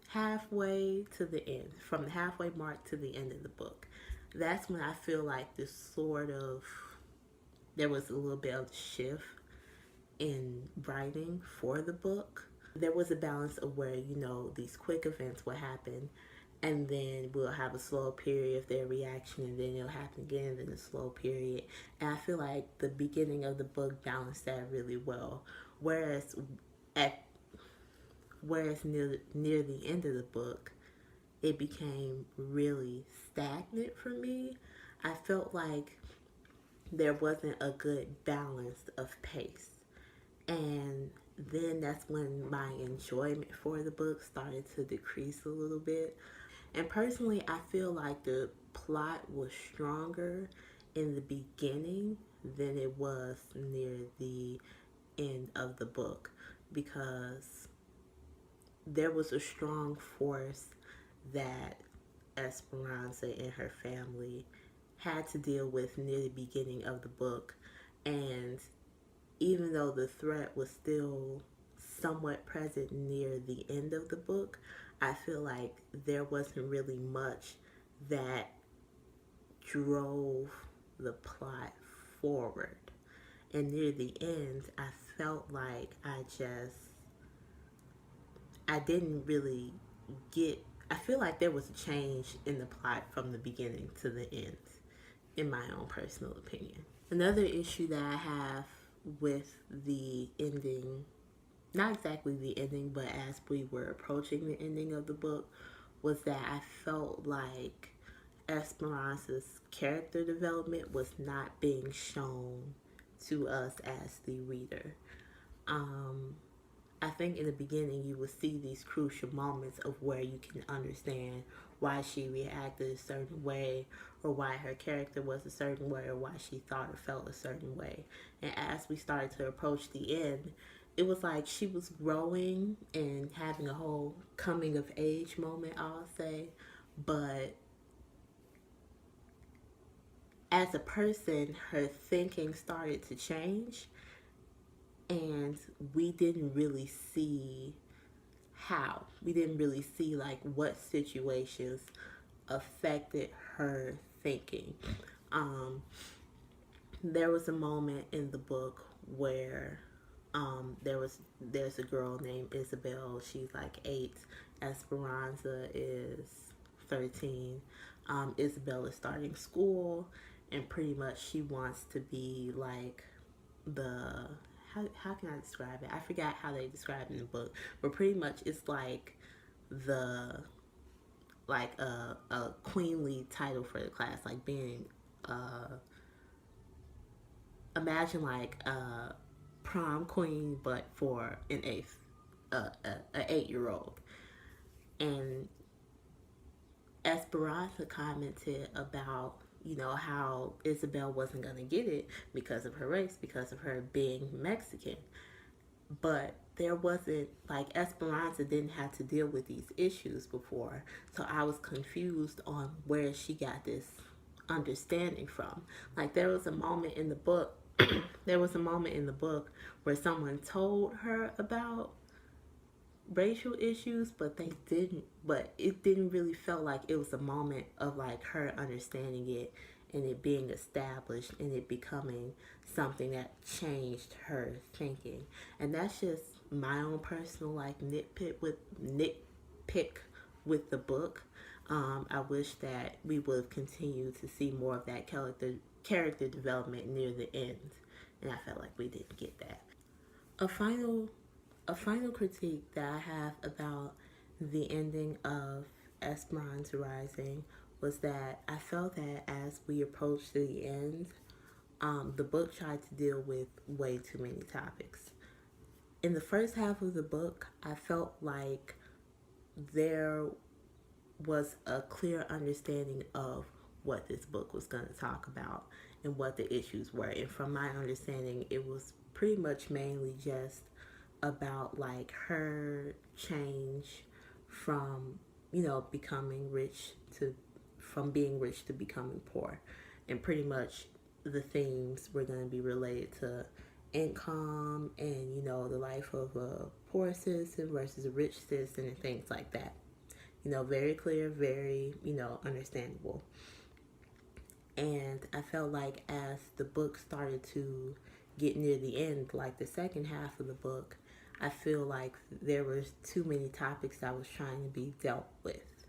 halfway to the end, from the halfway mark to the end of the book. That's when I feel like there was a little bit of a shift in writing for the book. There was a balance of where, you know, these quick events would happen, and then we'll have a slow period of their reaction, and then it'll happen again, and then a slow period. And I feel like the beginning of the book balanced that really well. Whereas near the end of the book, it became really stagnant for me. I felt like there wasn't a good balance of pace. And then that's when my enjoyment for the book started to decrease a little bit. And personally, I feel like the plot was stronger in the beginning than it was near the end of the book, because there was a strong force that Esperanza and her family had to deal with near the beginning of the book. And even though the threat was still somewhat present near the end of the book, I feel like there wasn't really much that drove the plot forward. And near the end, I felt like I didn't really I feel like there was a change in the plot from the beginning to the end, in my own personal opinion. Another issue that I have with the ending, not exactly the ending, but as we were approaching the ending of the book, was that I felt like Esperanza's character development was not being shown to us as the reader. I think in the beginning you will see these crucial moments of where you can understand why she reacted a certain way, or why her character was a certain way, or why she thought or felt a certain way. And as we started to approach the end, it was like she was growing and having a whole coming of age moment, I'll say. But as a person, her thinking started to change, and we didn't really see how. We didn't really see like what situations affected her thinking. Um, there was a moment in the book where there's a girl named Isabel. She's like 8. Esperanza is 13. Isabel is starting school, and pretty much she wants to be like the how can I describe it? I forgot how they describe it in the book, but pretty much it's like the like a queenly title for the class, like being imagine like a prom queen, but for an eighth, a 8-year-old. And Esperanza commented about, how Isabel wasn't going to get it because of her race, because of her being Mexican. But there wasn't, like, Esperanza didn't have to deal with these issues before. So I was confused on where she got this understanding from. Like, there was a moment in the book, where someone told her about racial issues, but it didn't really feel like it was a moment of like her understanding it and it being established and it becoming something that changed her thinking. And that's just my own personal like nitpick with the book. I wish that we would have continued to see more of that character development near the end, and I felt like we didn't get that. A final critique that I have about the ending of Esperanza Rising was that I felt that as we approached the end, the book tried to deal with way too many topics. In the first half of the book, I felt like there was a clear understanding of what this book was going to talk about and what the issues were. And from my understanding, it was pretty much mainly just about like her change from becoming rich to from being rich to becoming poor, and pretty much the themes were going to be related to income and the life of a poor citizen versus a rich citizen and things like that. Very clear, very understandable. And I felt like as the book started to get near the end, like the second half of the book, I feel like there was too many topics that was trying to be dealt with.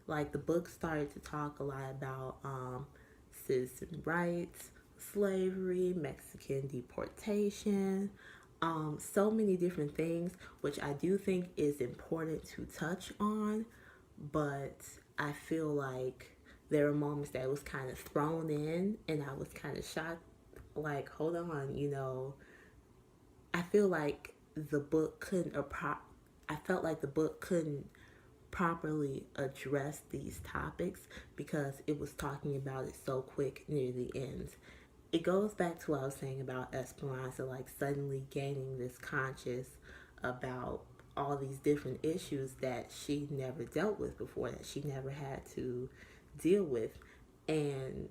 Like the book started to talk a lot about citizen rights, slavery, Mexican deportation, so many different things, which I do think is important to touch on, but I feel like there were moments that was kind of thrown in and I was kind of shocked, like, hold on, I feel like the book I felt like the book couldn't properly address these topics because it was talking about it so quick near the end. It goes back to what I was saying about Esperanza, like suddenly gaining this conscious about all these different issues that she never dealt with before, that she never had to deal with. And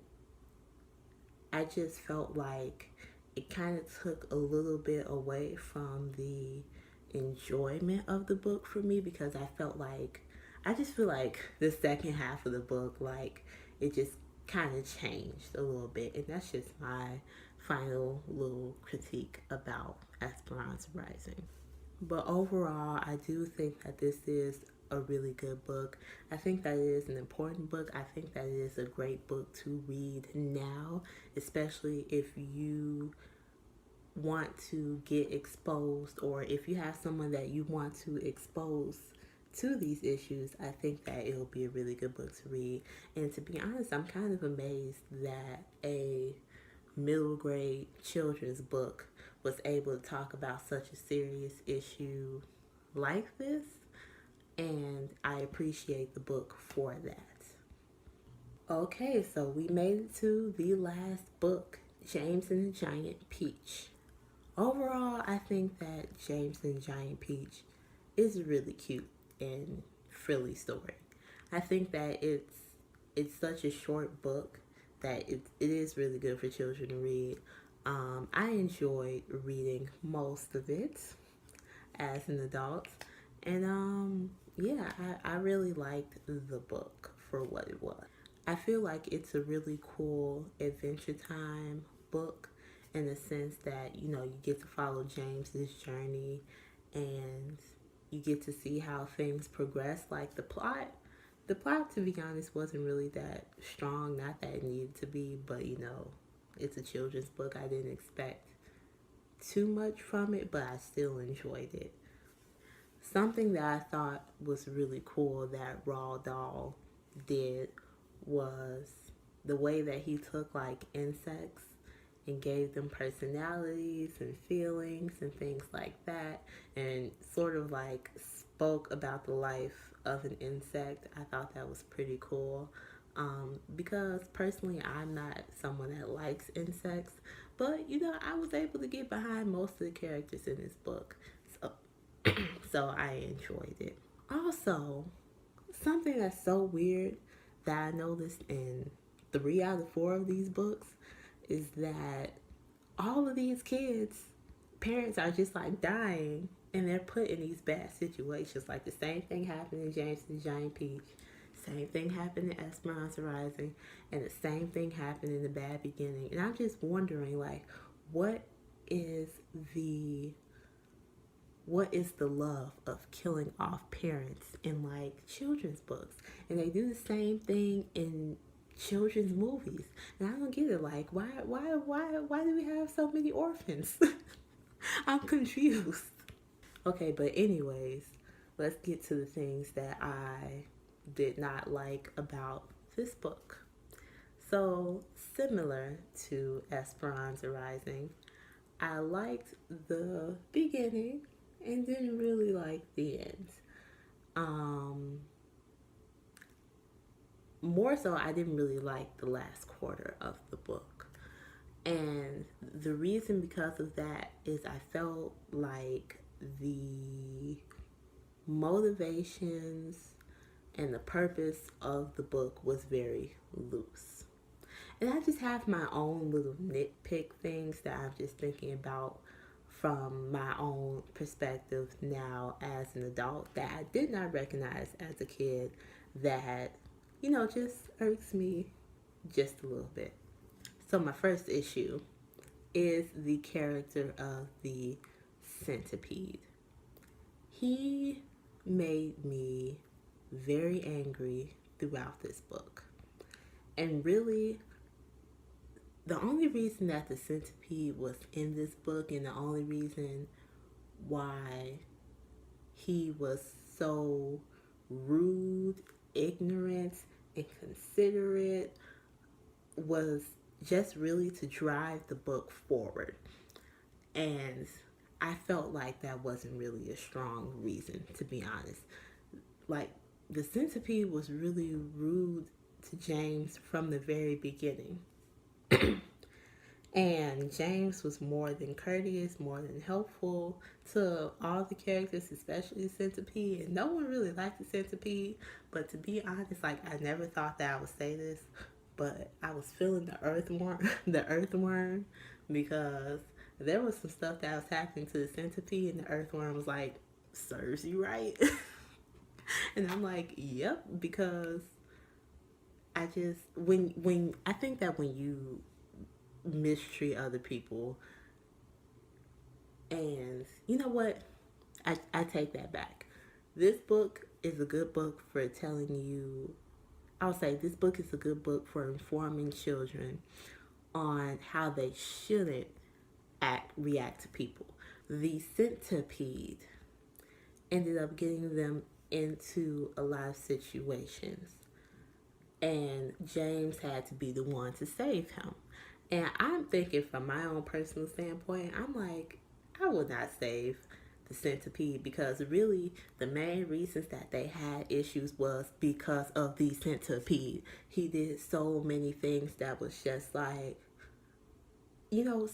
I just felt like it kind of took a little bit away from the enjoyment of the book for me, because I just feel like the second half of the book, like, it just kind of changed a little bit. And that's just my final little critique about Esperanza Rising. But overall, I do think that this is a really good book. I think that it is an important book. I think that it is a great book to read now, especially if you want to get exposed, or if you have someone that you want to expose to these issues, I think that it'll be a really good book to read. And to be honest, I'm kind of amazed that a middle grade children's book was able to talk about such a serious issue like this. And I appreciate the book for that. Okay, so we made it to the last book, James and the Giant Peach. Overall, I think that James and the Giant Peach is a really cute and frilly story. I think that it's such a short book that it is really good for children to read. I enjoyed reading most of it as an adult, and yeah, I really liked the book for what it was. I feel like it's a really cool adventure time book in the sense that, you know, you get to follow James's journey and you get to see how things progress. Like the plot, to be honest, wasn't really that strong, not that it needed to be, but you know, it's a children's book. I didn't expect too much from it, but I still enjoyed it. Something that I thought was really cool that Dahl did was the way that he took like insects and gave them personalities and feelings and things like that, and sort of like spoke about the life of an insect. I thought that was pretty cool, because personally I'm not someone that likes insects, but you know, I was able to get behind most of the characters in this book, so so I enjoyed it. Also, something that's so weird that I noticed in 3 out of 4 of these books is that all of these kids' parents are just like dying and they're put in these bad situations. Like the same thing happened in James and the Giant Peach, same thing happened in Esperanza Rising, and the same thing happened in The Bad Beginning. And I'm just wondering, like, what is the love of killing off parents in like children's books? And they do the same thing in children's movies, and I don't get it. Like, why do we have so many orphans? I'm confused. Okay, but anyways, let's get to the things that I did not like about this book. So, similar to Esperanza Rising, I liked the beginning and didn't really like the end. More so, I didn't really like the last quarter of the book. And the reason because of that is I felt like the motivations and the purpose of the book was very loose. And I just have my own little nitpick things that I'm just thinking about from my own perspective now as an adult that I did not recognize as a kid, that, you know, just irks me just a little bit. So my first issue is the character of the centipede. He made me very angry throughout this book. And really, the only reason that the centipede was in this book, and the only reason why he was so rude, ignorant, inconsiderate, was just really to drive the book forward. And I felt like that wasn't really a strong reason, to be honest. Like, the centipede was really rude to James from the very beginning. And James was more than courteous, more than helpful to all the characters, especially the centipede. And no one really liked the centipede. But to be honest, like, I never thought that I would say this, but I was feeling the earthworm, because there was some stuff that was happening to the centipede, and the earthworm was like, serves you right. And I'm like, yep, because I just, when I think that when you mistreat other people, and you know what, I take that back. This book is a good book for telling you, I'll say this book is a good book for informing children on how they shouldn't react to people. The centipede ended up getting them into a lot of situations, and James had to be the one to save him. And I'm thinking from my own personal standpoint, I'm like, I would not save the centipede, because really the main reasons that they had issues was because of the centipede. He did so many things that was just like,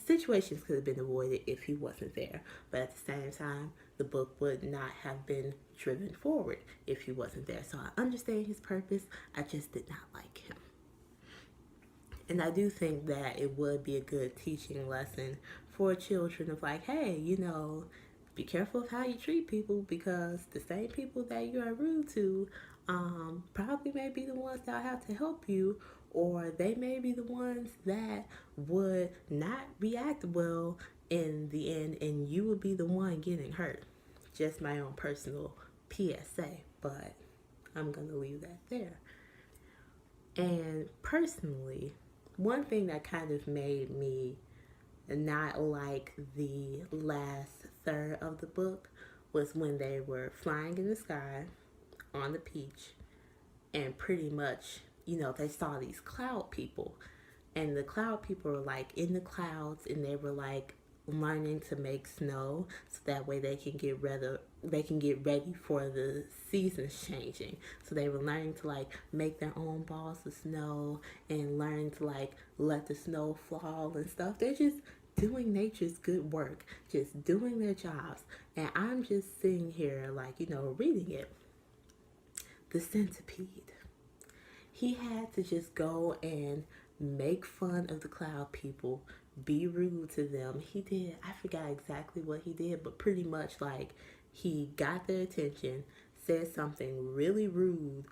situations could have been avoided if he wasn't there. But at the same time, the book would not have been driven forward if he wasn't there. So I understand his purpose. I just did not like him. And I do think that it would be a good teaching lesson for children of like, hey, be careful of how you treat people, because the same people that you are rude to probably may be the ones that have to help you, or they may be the ones that would not react well in the end, and you would be the one getting hurt. Just my own personal PSA, but I'm going to leave that there. And personally, one thing that kind of made me not like the last third of the book was when they were flying in the sky on the beach, and pretty much, they saw these cloud people, and the cloud people were like in the clouds, and they were like learning to make snow so that way they can get ready for the seasons changing. So they were learning to like make their own balls of snow and learning to like let the snow fall and stuff. They're just doing nature's good work, just doing their jobs. And I'm just sitting here like, reading it. The centipede. He had to just go and make fun of the cloud people, be rude to them. He did, I forgot exactly what he did, but pretty much like he got their attention, said something really rude,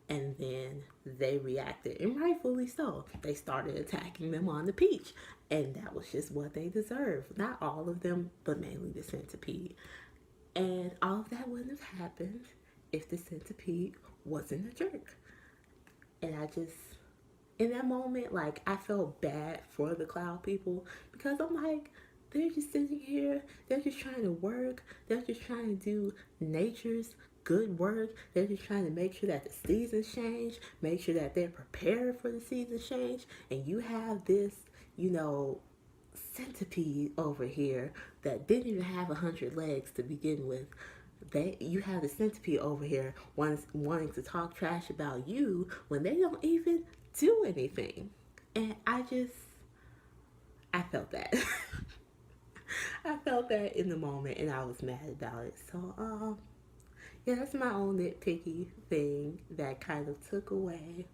and then they reacted, and rightfully so. They started attacking them on the beach, and that was just what they deserved. Not all of them, but mainly the centipede. And all of that wouldn't have happened if the centipede wasn't a jerk. And I just, in that moment, like, I felt bad for the cloud people, because I'm like, they're just sitting here, they're just trying to work, they're just trying to do nature's good work, they're just trying to make sure that the seasons change, make sure that they're prepared for the seasons change, and you have this, centipede over here that didn't even have 100 legs to begin with. You have the centipede over here wanting to talk trash about you when they don't even do anything. And I felt that. I felt that in the moment, and I was mad about it. So, yeah, that's my own nitpicky thing that kind of took away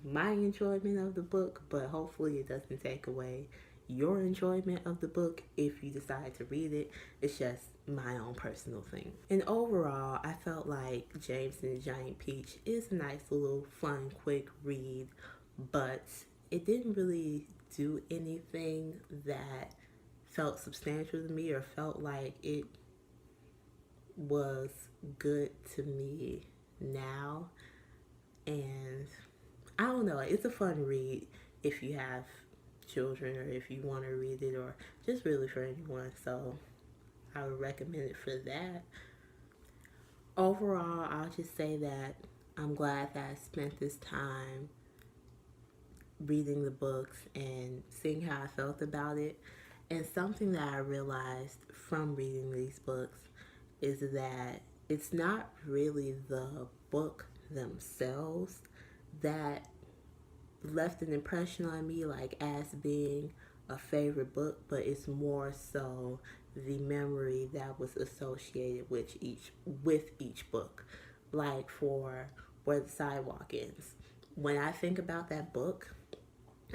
my enjoyment of the book, but hopefully it doesn't take away your enjoyment of the book if you decide to read it. It's just my own personal thing. And overall, I felt like James and the Giant Peach is a nice little fun, quick read, but it didn't really do anything that felt substantial to me or felt like it was good to me now. And I don't know, it's a fun read if you have children, or if you want to read it, or just really for anyone. So I would recommend it for that. Overall, I'll just say that I'm glad that I spent this time reading the books and seeing how I felt about it. And something that I realized from reading these books is that it's not really the book themselves that left an impression on me like as being a favorite book, but it's more so the memory that was associated with each book. Like for Where the Sidewalk Ends, when I think about that book,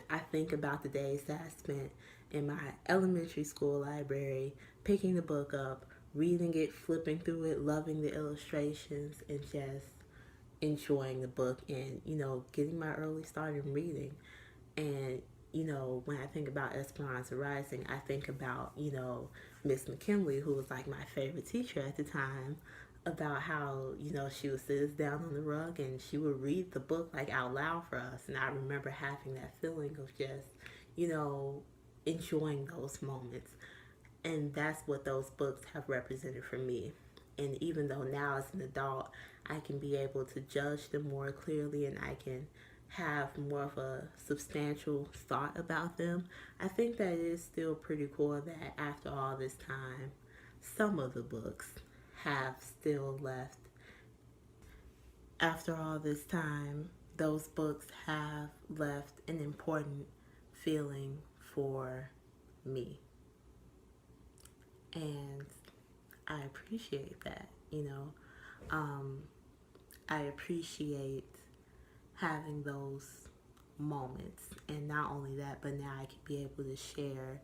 I think about the days that I spent in my elementary school library, picking the book up, reading it, flipping through it, loving the illustrations, and just enjoying the book, and getting my early start in reading. And when I think about Esperanza Rising, I think about Miss McKinley, who was like my favorite teacher at the time, about how she would sit us down on the rug and she would read the book like out loud for us. And I remember having that feeling of just enjoying those moments. And that's what those books have represented for me. And even though now as an adult, I can be able to judge them more clearly and I can have more of a substantial thought about them, I think that it is still pretty cool that after all this time, some of the books have still left. After all this time, those books have left an important feeling for me. And I appreciate that, you know. I appreciate having those moments. And not only that, but now I can be able to share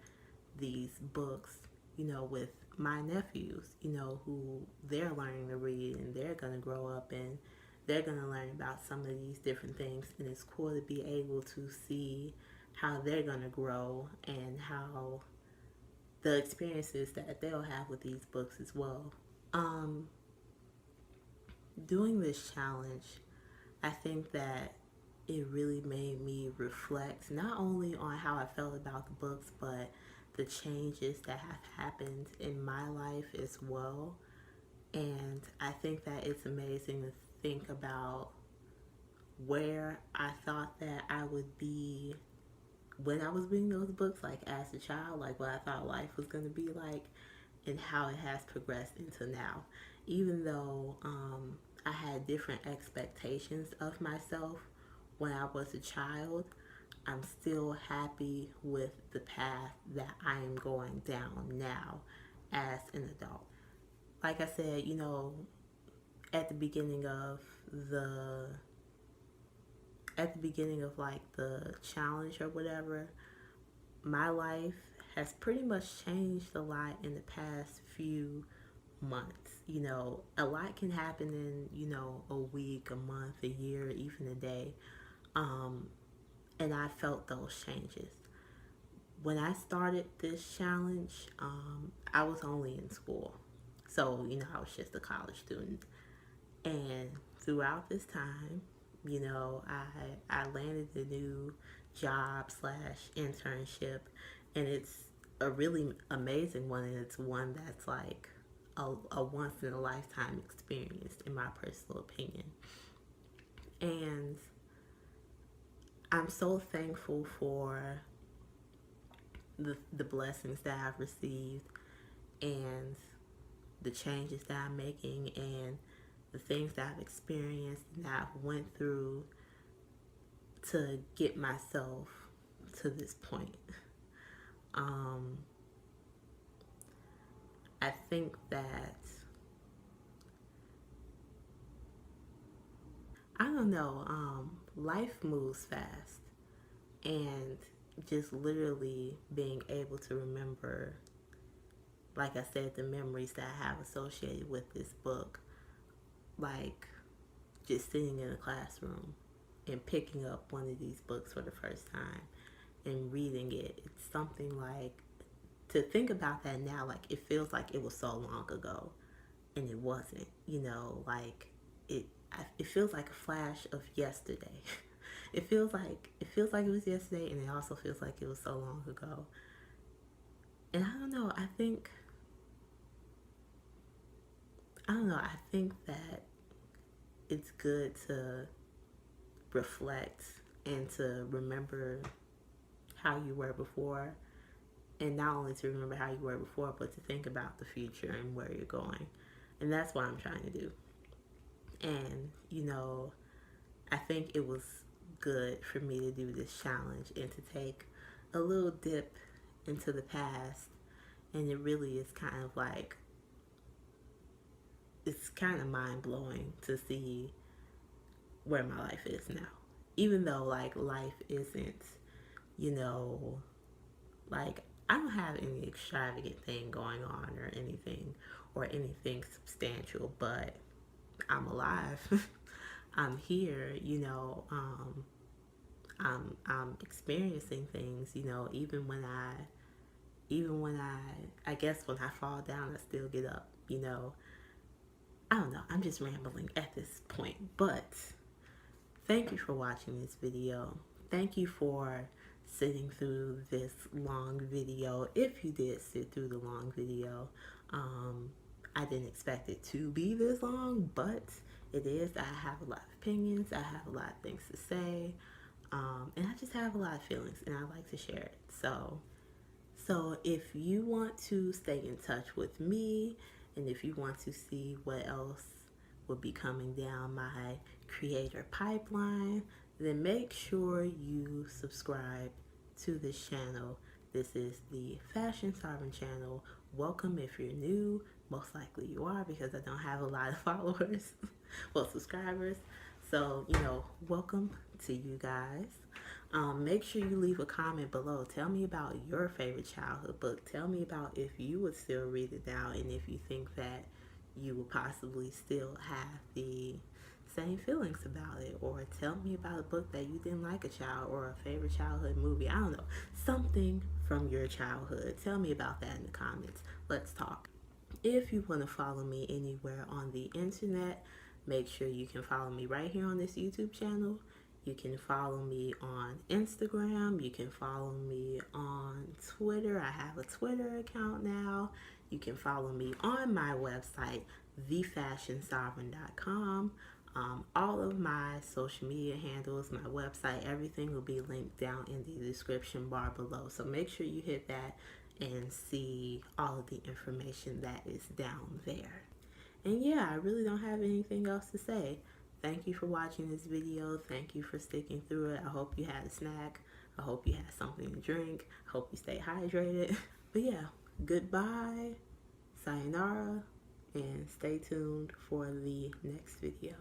these books, you know, with my nephews, you know, who they're learning to read and they're going to grow up and they're going to learn about some of these different things. And it's cool to be able to see how they're going to grow and how the experiences that they'll have with these books as well. Doing this challenge, I think that it really made me reflect not only on how I felt about the books, but the changes that have happened in my life as well. And I think that it's amazing to think about where I thought that I would be when I was reading those books, like as a child, like what I thought life was going to be like, and how it has progressed into now. Even though I had different expectations of myself when I was a child, I'm still happy with the path that I am going down now as an adult. Like I said, you know, at the beginning of the like the challenge or whatever, my life has pretty much changed a lot in the past few months. You know, a lot can happen in, you know, a week, a month, a year, even a day. And I felt those changes. When I started this challenge, I was only in school. So, you know, I was just a college student. And throughout this time, you know, I landed a new job slash internship, and it's a really amazing one, and it's one that's like a once in a lifetime experience in my personal opinion. And I'm so thankful for the blessings that I've received and the changes that I'm making and the things that I've experienced and that I've went through to get myself to this point. I think that, I don't know, life moves fast, and just literally being able to remember, like I said, the memories that I have associated with this book, like just sitting in a classroom and picking up one of these books for the first time and reading it. It's something like, to think about that now, like it feels like it was so long ago, and it wasn't. You know, like it feels like a flash of yesterday. It feels like it was yesterday, and it also feels like it was so long ago. And I don't know. I think that it's good to reflect and to remember how you were before, and not only to remember how you were before, but to think about the future and where you're going. And that's what I'm trying to do. And, you know, I think it was good for me to do this challenge and to take a little dip into the past. And it really is kind of like, it's kind of mind-blowing to see where my life is now. Even though, like, life isn't, you know, like, I don't have any extravagant thing going on or anything substantial, but I'm alive. I'm here, you know. I'm experiencing things, you know. Even when I guess when I fall down, I still get up, you know. I don't know. I'm just rambling at this point, but thank you for watching this video. Thank you for sitting through this long video. If you did sit through the long video, I didn't expect it to be this long, but it is. I have a lot of opinions. I have a lot of things to say. And I just have a lot of feelings, and I like to share it. So if you want to stay in touch with me, and if you want to see what else will be coming down my creator pipeline, then make sure you subscribe to this channel. This is the Fashion Sovereign channel. Welcome if you're new. Most likely you are, because I don't have a lot of followers, well, subscribers. So, welcome to you guys. Make sure you leave a comment below. Tell me about your favorite childhood book. Tell me about if you would still read it now, and if you think that you will possibly still have the same feelings about it. Or tell me about a book that you didn't like a child, or a favorite childhood movie. I don't know. Something from your childhood. Tell me about that in the comments. Let's talk. If you want to follow me anywhere on the internet, make sure you can follow me right here on this YouTube channel. You can follow me on Instagram. You can follow me on Twitter. I have a Twitter account now. You can follow me on my website, thefashionsovereign.com. All of my social media handles, my website, everything will be linked down in the description bar below. So make sure you hit that and see all of the information that is down there. And yeah, I really don't have anything else to say. Thank you for watching this video. Thank you for sticking through it. I hope you had a snack. I hope you had something to drink. I hope you stay hydrated. But yeah, goodbye, sayonara, and stay tuned for the next video.